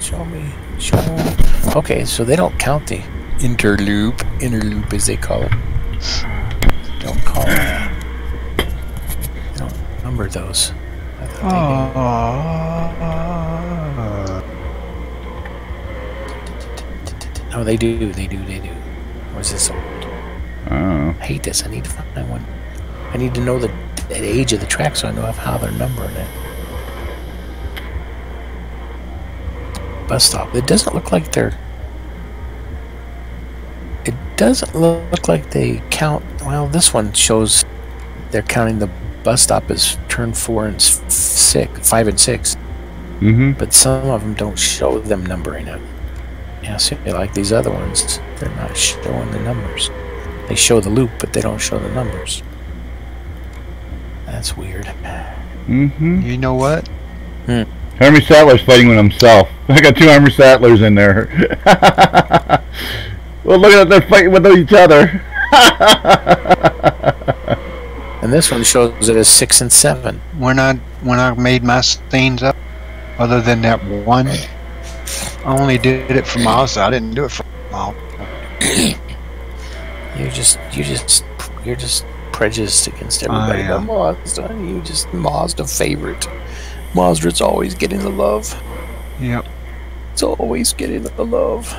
Show me. Show me. Okay, so they don't count the interloop as they call it. Don't call it. They don't number those. I thought they do. Oh, they do. Where's this old? Oh. I hate this. I need to find one. I need to know the age of the track so I know how they're numbering it. Bus stop. It doesn't look like they're. It doesn't look like they count. Well, this one shows they're counting the bus stop as turn 4 and 5 and 6. Mm-hmm. But some of them don't show them numbering it. Yeah, see, like these other ones, they're not showing the numbers. They show the loop, but they don't show the numbers. That's weird. Mm-hmm. You know what? Army Sattler's fighting with himself. I got 2 Army Sattlers in there. Well, look at that, they're fighting with each other. And this one shows it as 6 and 7. When I made my scenes up, other than that one, I only did it for Miles. I didn't do it for Miles. You're just prejudiced against everybody but Mazda. You just Mazda favorite. Mazda's always getting the love. Yep. It's always getting the love.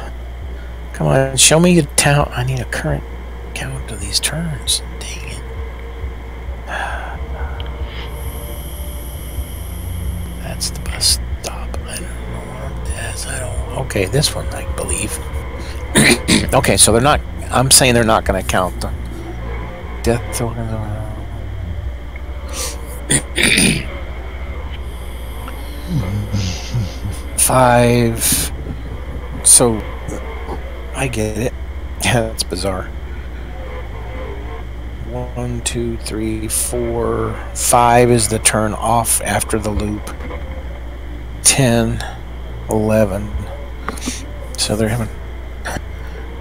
Come on, show me your count. I need a current count of these turns. Dang it. That's the bus stop. I don't know what it is. Okay, this one I believe. Okay, so they're not. I'm saying they're not going to count the death tokens. 5. So I get it. Yeah, that's bizarre. 1, 2, 3, 4, 5 is the turn off after the loop. 10, 11. So they're having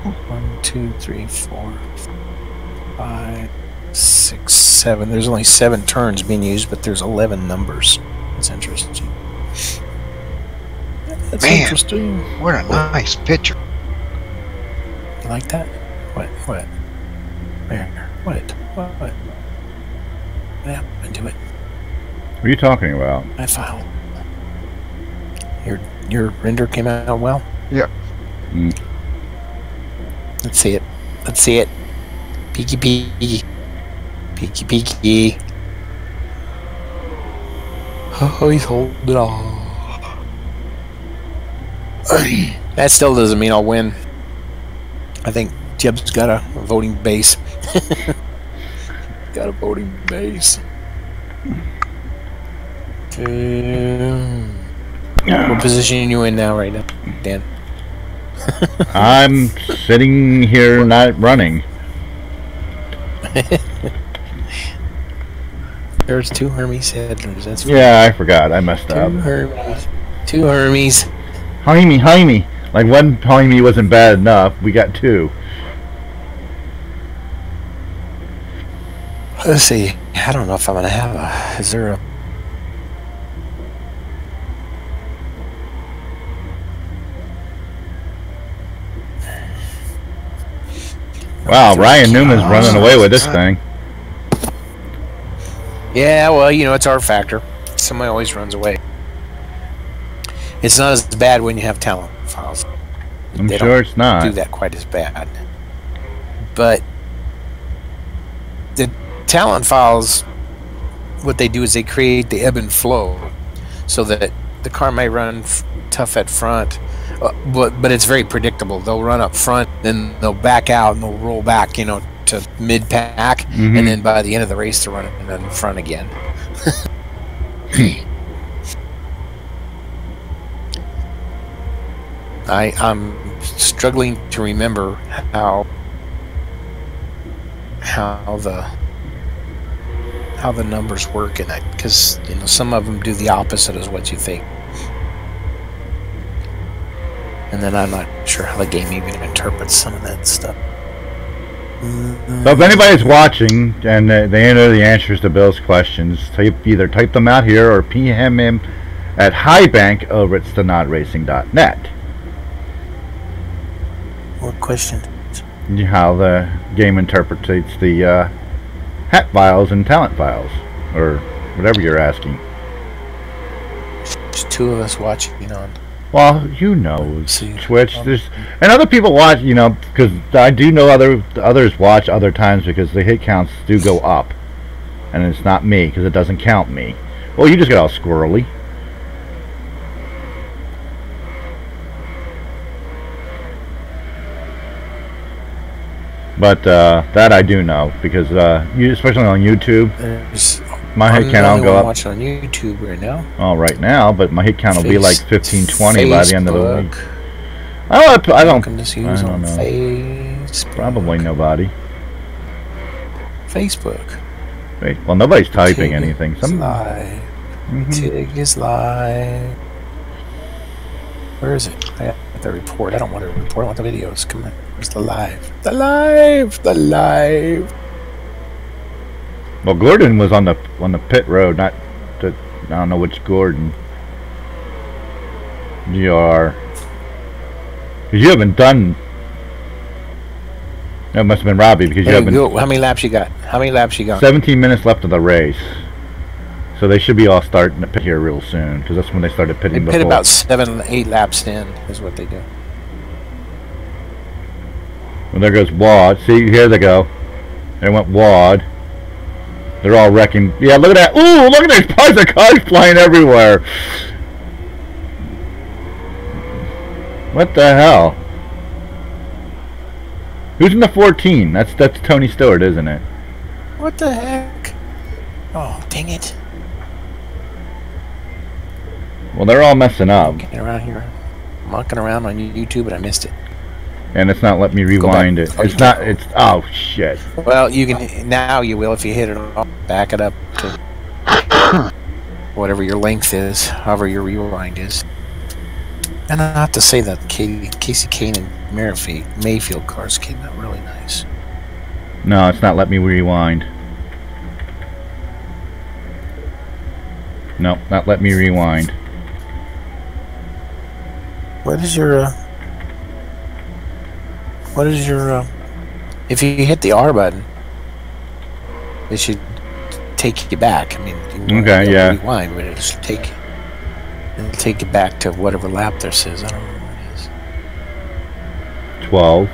1, 2, 3, 4, 5, 6, 7. There's only 7 turns being used, but there's 11 numbers. That's interesting. That's interesting. What a nice picture. You like that? What? Where? What happened to it? What are you talking about? My file. Your render came out well? Yeah. Let's see it. Let's see it. Peeky peeky. Peeky peeky. Oh, he's holding it on. That still doesn't mean I'll win. I think Jeb's got a voting base. Got a voting base. What position are you in now, right now, Dan? I'm sitting here not running. There's 2 Hermes Settlers. That's yeah, I forgot. I messed up. 2 Hermes. Jaime. Like one Jaime wasn't bad enough. We got 2. Let's see. I don't know if I'm gonna have a. Is there a? Wow, Ryan Newman's running away with this thing. Yeah, well, you know, it's rFactor. Somebody always runs away. It's not as bad when you have talent files. I'm sure it's not. Do that quite as bad. But the talent files, what they do is they create the ebb and flow, so that the car may run tough at front, but it's very predictable. They'll run up front, then they'll back out, and they'll roll back, you know, to mid-pack, and then by the end of the race, they're running in front again. I'm struggling to remember how the numbers work in it, because you know some of them do the opposite as what you think, and then I'm not sure how the game even interprets some of that stuff. So if anybody's watching and they know the answers to Bill's questions, either type them out here or PM him at highbank over at stenodracing.net. What question? How the game interprets the hat files and talent files, or whatever you're asking. There's 2 of us watching on. Well, you know, Twitch. And other people watch, you know, because I do know others watch other times because the hit counts do go up, and it's not me because it doesn't count me. Well, you just got all squirrely. But that I do know because especially on YouTube, my hit count will go up. Watching on YouTube right now. Oh, right now, but my hit count will be like 15, 20 by the end of the week. I don't. Looking to see who's I don't on know. Facebook. Probably nobody. Facebook. Wait, well, nobody's typing Tigg anything. is live. Tigg is live. Where is it? I got the report. I don't want a report. I want the videos. Come on. Where's the live? The live. The live. Well, Gordon was on the pit road, not the. I don't know which Gordon. GR. Because you haven't done. That must have been Robbie because you haven't. How many laps you got? How many laps you got? 17 minutes left of the race. So they should be all starting to pit here real soon because that's when they started pitting They pit before. about 7, 8 laps in is what they do. Well, there goes Wad. See, here they go. They went Wad. They're all wrecking. Yeah, look at that. Ooh, look at these piles of cars flying everywhere. What the hell? Who's in the 14? That's Tony Stewart, isn't it? What the heck? Oh, dang it. Well, they're all messing up. Getting around here. I'm mucking around on YouTube, but I missed it. And it's not letting me rewind it. Oh, It's you not, can. it's, oh shit. Well, you can, now you will if you hit it off. Back it up to whatever your length is, however your rewind is. And I have to say that Casey Kane and Mayfield cars came out really nice. No, it's not letting me rewind. Nope, not letting me rewind. What is your, if you hit the R button, it should take you back. I mean, you Okay, yeah. rewind, but it'll take you back to whatever lap this is. I don't know what it is. 12.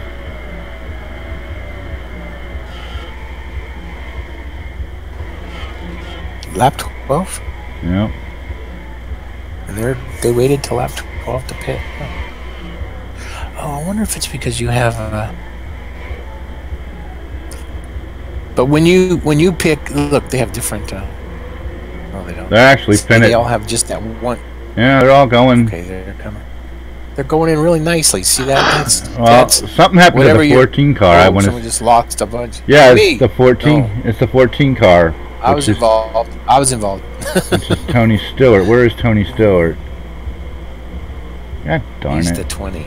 Lap 12? Yep. And they waited till lap 12 to pit. Oh, I wonder if it's because you have but when you pick, look, they have different no, they don't. They're actually They finished. all have just that one. Yeah, they're all going. Okay, they're going in really nicely. See that? Well, That's something happened to whatever the 14 car. I want someone just lost a bunch. Yeah, Me. it's the 14. No. It's the 14 car. I was involved. Which is Tony Stewart. Where is Tony Stewart? God darn He's it. the 20.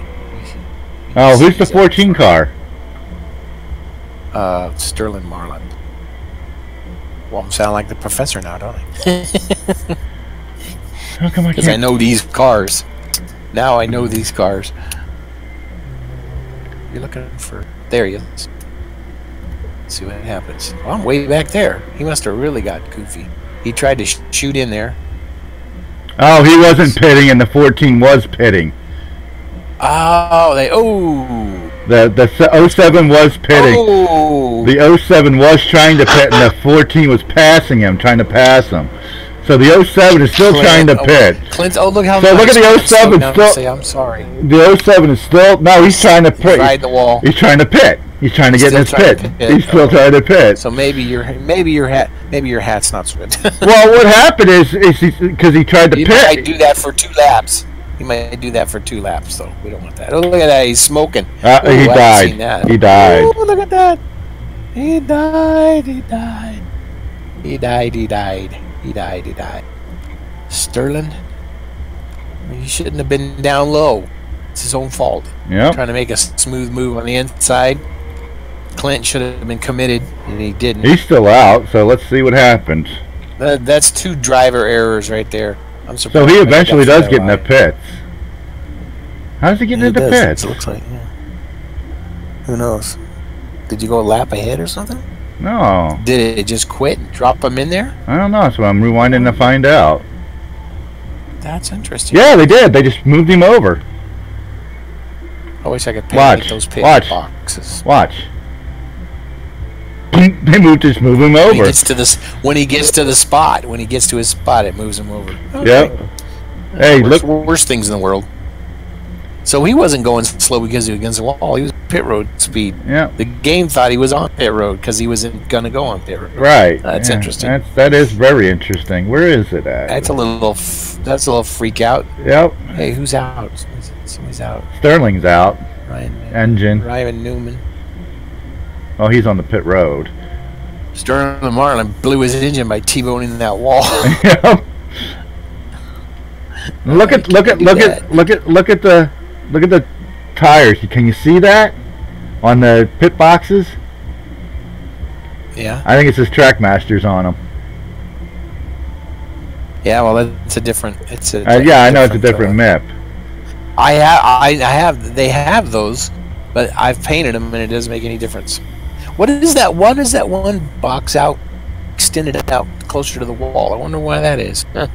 Oh, who's the 14 car? Sterling Marlin. Well, I sound like the professor now, don't I? How come I Because I can't? know these cars. Now I know these cars. You're looking for... There he is. Let's see what happens. Well, I'm way back there. He must have really got goofy. He tried to shoot in there. Oh, he wasn't pitting, and the 14 was pitting. Oh, The 07 was pitting. Oh! The 07 was trying to pit, and the 14 was passing him, trying to pass him. So the 07 is still trying to pit. Clint, oh, look how So look at the 07 still. Say, I'm sorry. The 07 is still. No, he's trying to pit. Ride the wall. He's trying to pit. He's trying to get in his Still trying pit. to pit. He's still trying to pit. So maybe your hat's not so good. Well, what happened is because he tried to He pit. might do that for 2 laps. He might do that for 2 laps, though. We don't want that. Oh, look at that. He's smoking. He Ooh, I haven't died. seen that. He died. Ooh, look at that. He died. He died. He died. He died. He died. He died. Sterling, he shouldn't have been down low. It's his own fault. Yep. Trying to make a smooth move on the inside. Clint should have been committed, and he didn't. He's still out. So let's see what happens. That's 2 driver errors right there. I'm surprised. So he I eventually got does get in the that pits. How does he get right. into He the does, pits? It looks like. Yeah. Who knows? Did you go a lap ahead or something? No, Did it just quit and drop him in there? I don't know. So I'm rewinding to find out. That's interesting. Yeah, they did. They just moved him over. I wish I could Watch, paint those pit watch. boxes. Watch. They just move him When he over. gets to this, when he gets to the spot, when he gets to his spot, it moves him over. Yep. Hey, worst, look. worst things in the world. So he wasn't going slow because he was against the wall. He was pit road speed. Yeah. The game thought he was on pit road because he wasn't gonna go on pit road. Right. That's Yeah, interesting. That is very interesting. Where is it at? That's a little freak out. Yep. Hey, who's out? Somebody's out. Sterling's out. Ryan Newman. Oh, he's on the pit road. Sterling Marlin blew his engine by T-boning that wall. Look at the tires. Can you see that on the pit boxes? Yeah. I think it says Trackmasters on them. Yeah, well, it's a different. It's a. Yeah, I know it's a different map. I have. They have those, but I've painted them, and it doesn't make any difference. What is that one? Is that one box out, extended out closer to the wall? I wonder why that is. Huh.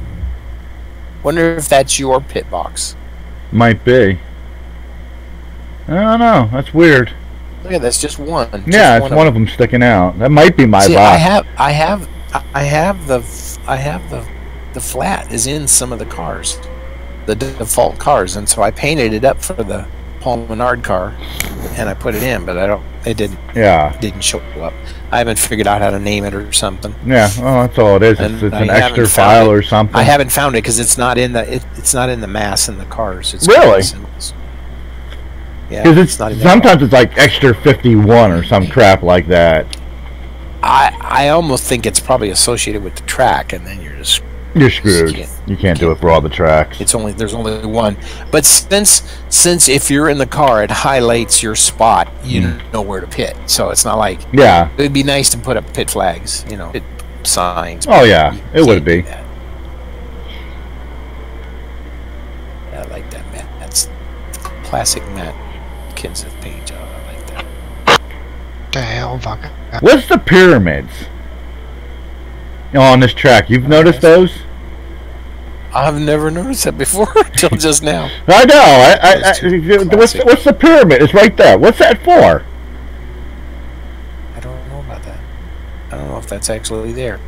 Wonder if that's your pit box. Might be. I don't know. That's weird. Look at that's just one. Yeah, it's one of them sticking out. That might be my box. I have the flat is in some of the cars, the default cars, and so I painted it up for the Paul Menard car, and I put it in, but it didn't show up. I haven't figured out how to name it or something. Yeah, well, that's all it is. It's an extra file or something. I haven't found it because it's not in the mass in the cars. It's really? Yeah, because sometimes it's like extra 51 or some crap like that. I almost think it's probably associated with the track, and then you're screwed. You can't do it for all the tracks. There's only one. But since if you're in the car, it highlights your spot. You know where to pit. So it's not like it'd be nice to put up pit flags, pit signs. Oh yeah, it would be. Yeah, I like that, Matt. That's classic Matt Kenseth paint job. I like that. The hell, fuck. What's the pyramids? On this track, you've noticed those? I've never noticed that before until just now. I know. What's the pyramid? It's right there. What's that for? I don't know about that. I don't know if that's actually there.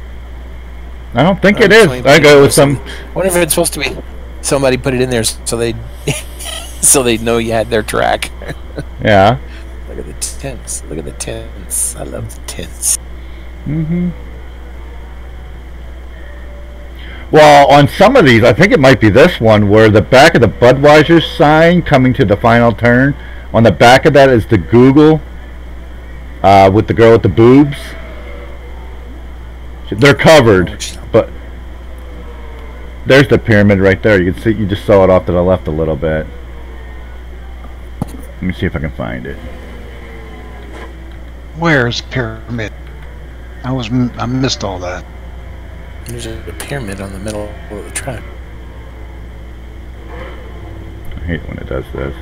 I don't think it is. I go with some. I wonder if it's supposed to be. Somebody put it in there so they know you had their track. Yeah. Look at the tents. Look at the tents. I love the tents. Well, on some of these, I think it might be this one, where the back of the Budweiser sign coming to the final turn, on the back of that is the Google with the girl with the boobs. They're covered, but there's the pyramid right there. You can see, you just saw it off to the left a little bit. Let me see if I can find it. Where's the pyramid? I missed all that. There's a pyramid on the middle of the track. I hate when it does this.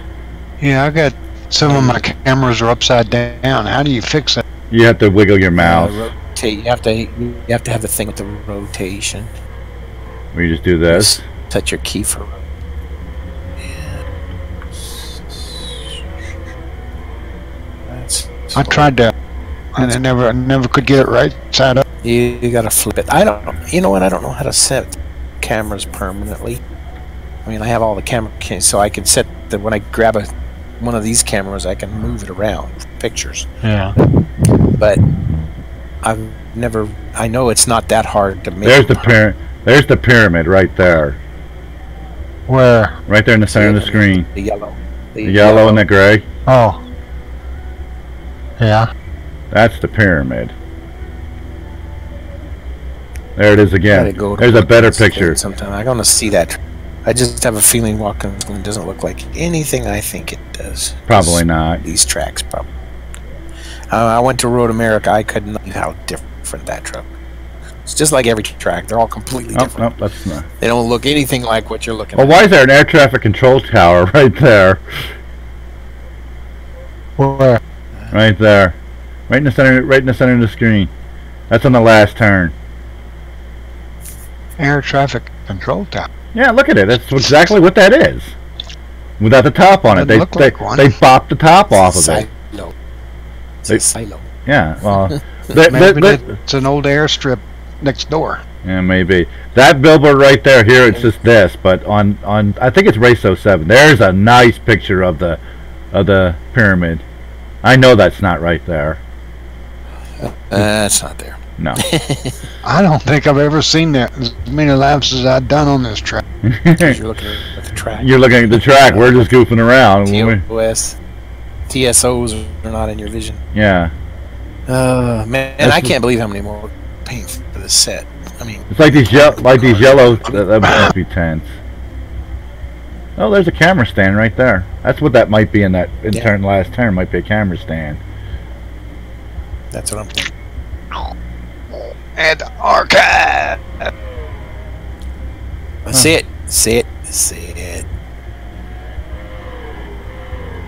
Yeah, I got some of my cameras are upside down. How do you fix that? You have to wiggle your mouse. Rotate. You have to have the thing with the rotation. Or you just do this. Just touch your key for. I tried to, and I never could get it right side up. You gotta flip it. I don't. You know what? I don't know how to set cameras permanently. I mean, I have all the camera, so I can set that when I grab one of these cameras, I can move it around for pictures. Yeah. But I've never. I know it's not that hard to make. There's the pyramid right there. Where? Right there in the center of the screen. The yellow. The yellow and the gray. Oh. Yeah. That's the pyramid. There it is again. There's a better picture. Sometime I'm gonna see that. I just have a feeling walking it doesn't look like anything I think it does. Probably not. These tracks, probably. I went to Road America. I couldn't believe how different that truck. It's just like every track. They're all completely different. No, that's not. They don't look anything like what you're looking at. Well, why is there an air traffic control tower right there? Where? Right there. Right in the center of the screen. That's on the last turn. Air traffic control tower. Yeah, look at it. That's exactly what that is. Without the top on it. They bopped the top off of it. It's a silo. Yeah, well... it's an old airstrip next door. Yeah, maybe. That billboard right there, here it's just this, but on I think it's Race 07. There's a nice picture of the pyramid. I know that's not right there. It's not there. No. I don't think I've ever seen that as many laps as I've done on this track. 'Cause you're looking at the track. You're looking at the track. We're just goofing around. TOS, TSOs are not in your vision. Yeah. Man, and I can't believe how many more paying for this set. I mean, It's like these yellow. That must be tense. Oh, there's a camera stand right there. That's what that might be in that last turn. Might be a camera stand. that's what I'm thinking. And archive. See it. See it. See it.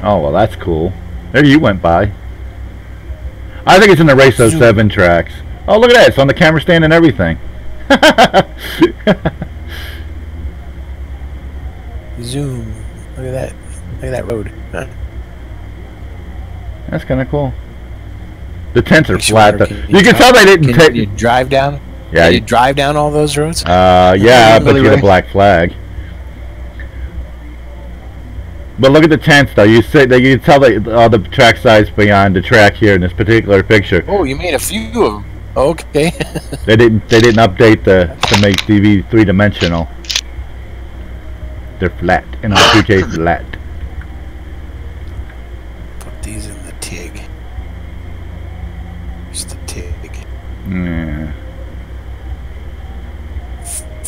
Oh well, that's cool. There you went by. I think it's in the Race 07 tracks. Oh, look at that! It's on the camera stand and everything. Zoom. Look at that. Look at that road. Huh. That's kind of cool. The tents are Make sure flat. you You can tell they didn't take. You drive down. Yeah. You drive down all those roads. Yeah, but you get a Really? black flag. But look at the tents, though. You can tell that all the track size beyond the track here in this particular picture. Oh, you made a few of them. Okay. They didn't update to make TV 3-dimensional. They're flat, and on 2K flat. Put these in the Tigg. Here's the Tigg. Yeah.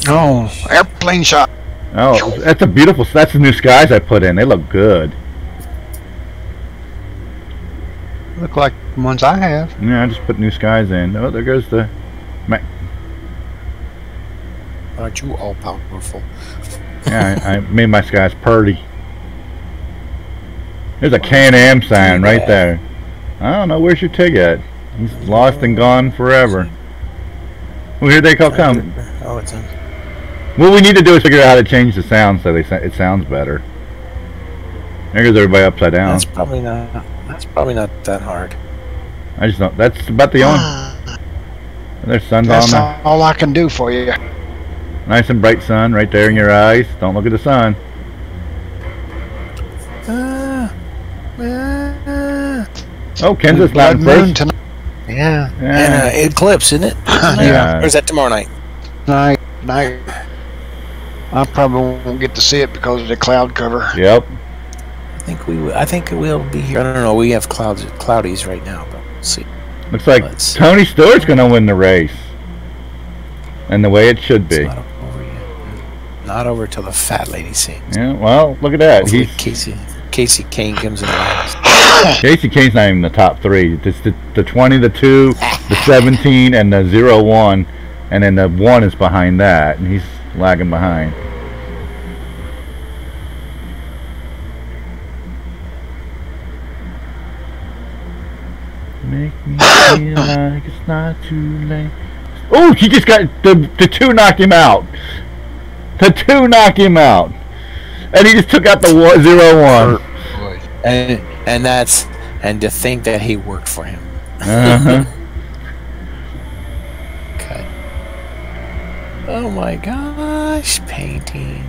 Oh, airplane shot. Oh, that's a beautiful. That's the new skies I put in. They look good. Look like the ones I have. Yeah, I just put new skies in. Oh, there goes the. Aren't you all powerful? Yeah, I made my skies purty. There's a Can-Am sign right there. I don't know, where's your Tigg at? He's lost and gone forever. Well, here they come. Oh, it's in. What we need to do is figure out how to change the sound so it sounds better. There goes everybody upside down. That's probably not. That's probably not that hard. I just don't. That's about the only. There's sun's on That's there. all I can do for you. Nice and bright sun right there in your eyes. Don't look at the sun. Oh, Kansas Blood Mountain moon first. tonight. Yeah. Yeah. And eclipse, isn't it? Yeah. Or is that tomorrow night? Night. I probably won't get to see it because of the cloud cover. Yep. I think we'll be here. I don't know. We have cloudies right now, but we'll see. Looks like Let's see. Tony Stewart's going to win the race. And the way it should be. It's not over yet. Not over till the fat lady sings. Yeah, well, look at that. Hopefully He's Casey Kane comes in last. Casey Kane's not even in the top three. It's the 20, the 2, the 17, and the 0-1. And then the 1 is behind that. And he's lagging behind. Make me feel like it's not too late. Oh, he just got the 2 knocked him out. The 2 knocked him out, and he just took out the 0-1. And to think that he worked for him. Uh-huh. Okay. Oh my gosh! Painting,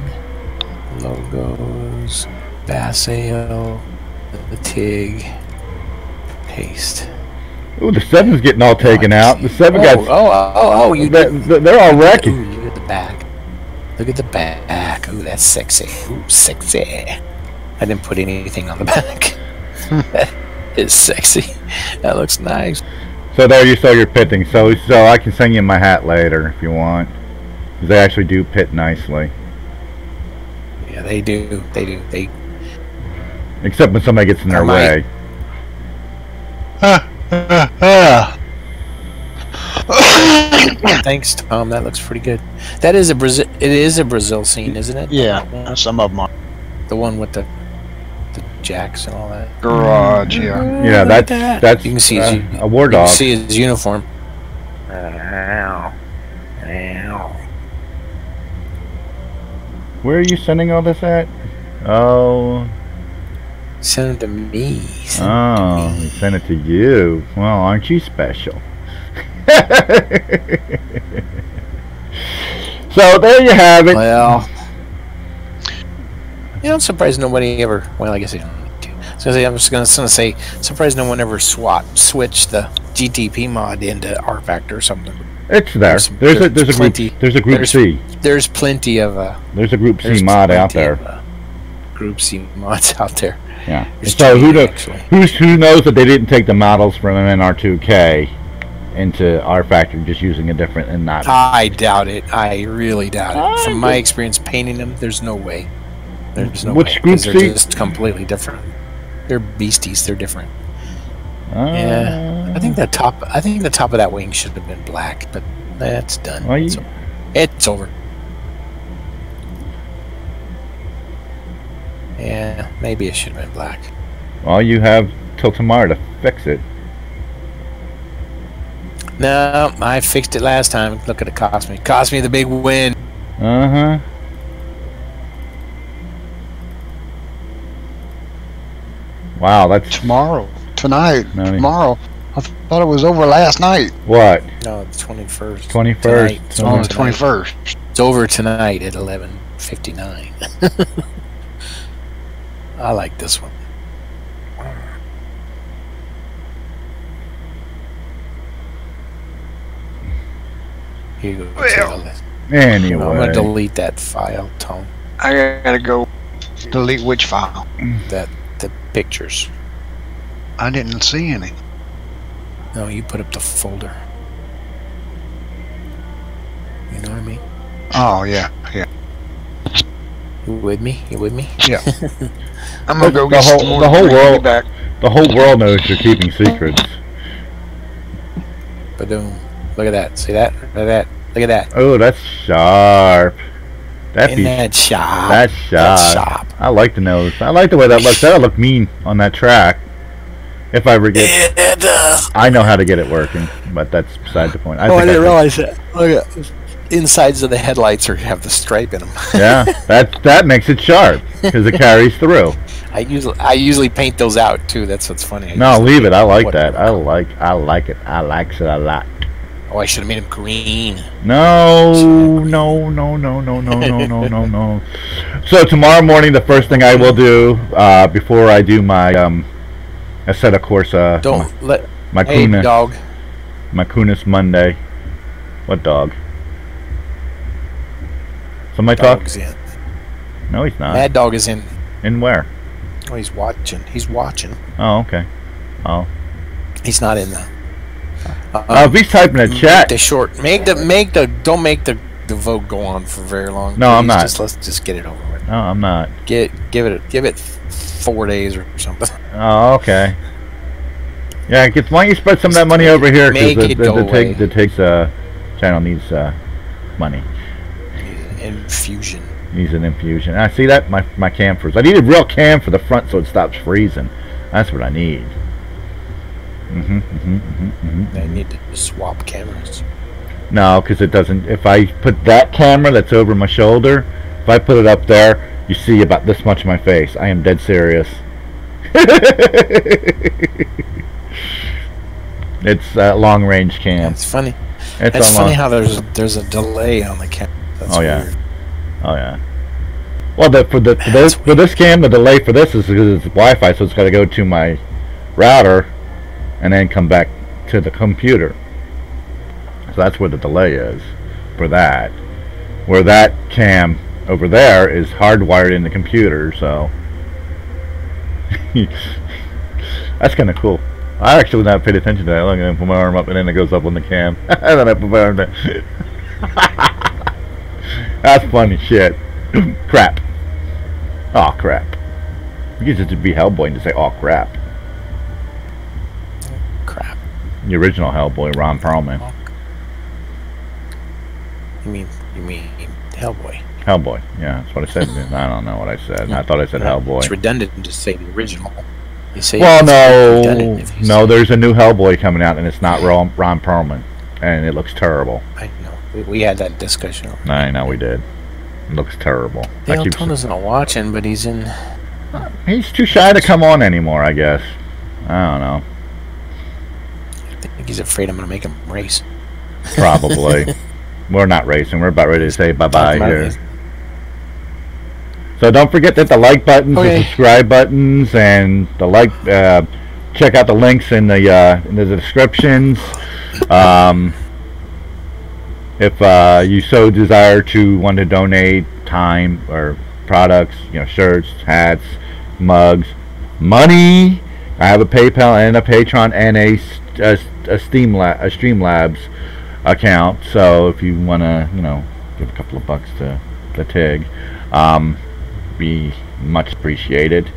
logos, Basseo, the Tigg, paste. Ooh, the 7's getting all taken out. The 7 got. You They're all wrecking. Ooh, look at the back. Look at the back. Ooh, that's sexy. Ooh, sexy. I didn't put anything on the back. That is sexy. That looks nice. So there you saw your pitting. So I can send you my hat later if you want. 'Cause they actually do pit nicely. Yeah, they do. They do. They. Except when somebody gets in their way. Thanks, Tom. That looks pretty good. That is a Brazil. It is a Brazil scene, isn't it? Yeah, some of them are. The one with the jacks and all that. Garage, yeah. Yeah, Look at that's that. You can see his, a war you dog. can see his uniform. Where are you sending all this at? Oh. Send it to me. Oh, he sent it to you. Well, aren't you special? So there you have it. Well, I'm surprised nobody ever. Well, I guess I don't need to. So I'm just gonna say, surprised no one ever switched the GTP mod into rFactor or something. It's there. There's a group C. There's plenty of there's a group C mod out there. Group C mods out there. Yeah. So who knows that they didn't take the models from MNR2K into rFactor just using a different and not. I doubt it. I really doubt it. From my experience painting them, there's no way. There's no Which way. group They're C? just completely different. They're beasties. They're different. Yeah, I think the top of that wing should have been black, but that's done. Well, it's over. Yeah, maybe it should have been black. Well, you have till tomorrow to fix it. No, I fixed it last time. Look at it cost me. Cost me the big win. Uh-huh. Wow, that's tomorrow. Tonight. No, tomorrow. I thought it was over last night. What? No, it's 21st. 21st. It's on the 21st. It's over tonight at 11:59. I like this one. Here you go. Well, anyway. I'm going to delete that file, Tom. I gotta go delete which file? The pictures. I didn't see any. No, you put up the folder. You know what I mean? Oh, yeah, yeah. You with me? You with me? Yeah. I'm gonna go the get whole, some more the whole world back. The whole world knows you're keeping secrets. Ba-doom. Look at that. See that? Look at that. Look at that. Oh, that's sharp. Isn't that sharp? That's sharp. That's sharp. I like the nose. I like the way that looks. That'll look mean on that track. If I ever get, it does. I know how to get it working, but that's beside the point. I didn't realize that. Look at insides of the headlights have the stripe in them. Yeah, that makes it sharp because it carries through. I usually paint those out too. That's what's funny. No, leave it. I like that. I like it. I like it a lot. Oh, I should have made them green. No. So tomorrow morning, the first thing I will do before I do my I set a course. Don't let my hey, Kunos, dog. My Kunos Monday. What dog? Somebody Dog's talk? in. No, he's not. Mad Dog is in. In where? Oh, he's watching. He's watching. Oh, okay. Oh. He's not in the. If he's typing a chat. The short. Don't make the vote go on for very long. No, I'm not. Let's just get it over with. No, I'm not. Give it 4 days or something. Oh, okay. Yeah, why don't you spread some of that money over here? Make it go away. The Tigg's channel needs money. Infusion. Needs an infusion. I see that my cam froze. I need a real cam for the front so it stops freezing. That's what I need. They need to swap cameras. No, because it doesn't. If I put that camera that's over my shoulder, if I put it up there, you see about this much of my face. I am dead serious. It's a long range cam. It's funny. It's funny how there's a delay on the camera. That's weird. Oh yeah. Well, for this cam, the delay for this is because it's Wi-Fi, so it's got to go to my router and then come back to the computer. So that's where the delay is for that. Where that cam over there is hardwired in the computer, so that's kind of cool. I actually not paid attention to that. Look, I put my arm up and then it goes up on the cam. And then I put my arm down. That's funny shit. Crap. Oh crap. You could just be Hellboy and just say, oh crap. Crap. The original Hellboy, Ron Perlman. You mean Hellboy? Hellboy, yeah, that's what I said. I don't know what I said. I thought I said Hellboy. It's redundant to say the original. You say well, no, there's a new Hellboy coming out, and it's not Ron Perlman, and it looks terrible. I know. We had that discussion. I know we did. It looks terrible. Dale Tona's not watching, but he's in. He's too shy to come on anymore, I guess. I don't know. I think he's afraid I'm going to make him race. Probably. We're not racing. We're about ready to say bye-bye here. So don't forget that the like buttons, the subscribe buttons, and the check out the links in the descriptions. If you so desire to want to donate time or products, shirts, hats, mugs, money, I have a PayPal and a Patreon and a Streamlabs account. So if you want to, give a couple of bucks to the Tigg, be much appreciated.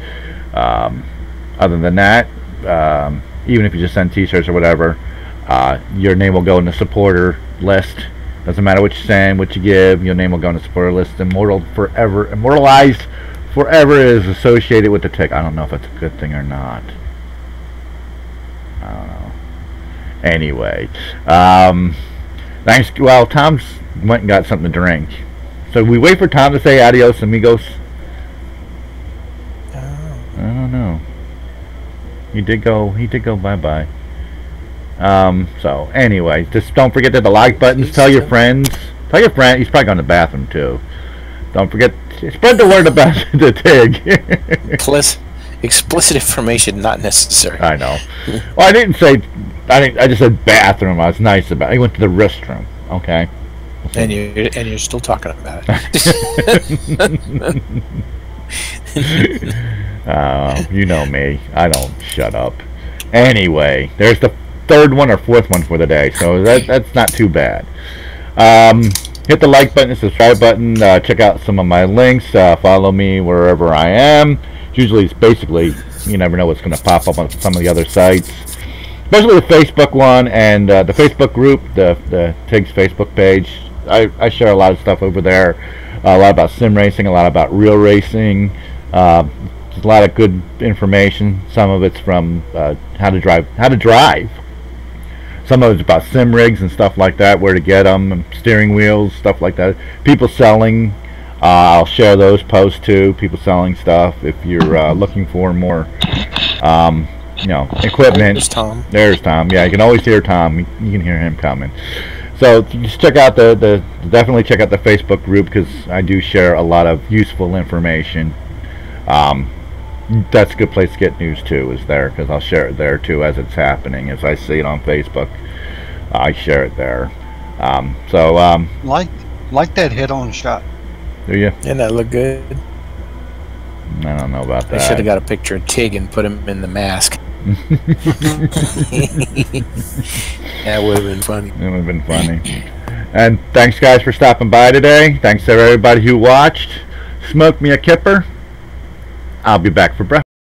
Other than that, even if you just send t-shirts or whatever, your name will go in the supporter list. Doesn't matter what you send, what you give, your name will go in the supporter list. Immortalized forever is associated with the Tigg. I don't know if that's a good thing or not. I don't know. Anyway, thanks. Well, Tom's went and got something to drink. So we wait for Tom to say adios, amigos. I don't know. He did go bye-bye. So anyway, just don't forget that the like buttons. Tell your friends. Tell your friend. He's probably going to the bathroom too. Don't forget. Spread the word about the Tigg. Explicit information not necessary. I know. Well, I didn't say. I just said bathroom. I was nice about it. He went to the restroom. Okay. And you're still talking about it. You know me. I don't shut up. Anyway, there's the third one or fourth one for the day, so that's not too bad. Hit the like button, the subscribe button, check out some of my links, follow me wherever I am. Usually it's basically, you never know what's going to pop up on some of the other sites, especially the Facebook one and the Facebook group, the Tigg's Facebook page. I share a lot of stuff over there, a lot about sim racing, a lot about real racing, a lot of good information. Some of it's from how to drive. Some of it's about sim rigs and stuff like that, where to get them, and steering wheels, stuff like that. People selling, I'll share those posts too. People selling stuff. If you're looking for more, equipment. There's Tom. Yeah, you can always hear Tom. You can hear him coming. So just check out definitely check out the Facebook group, because I do share a lot of useful information. That's a good place to get news too, is there, because I'll share it there too as it's happening. As I see it on Facebook, I share it there. Like that head-on shot. Do you? Didn't that look good? I don't know about that. I should have got a picture of Tigg and put him in the mask. That would have been funny. It would have been funny. And thanks, guys, for stopping by today. Thanks to everybody who watched. Smoke me a kipper. I'll be back for breakfast.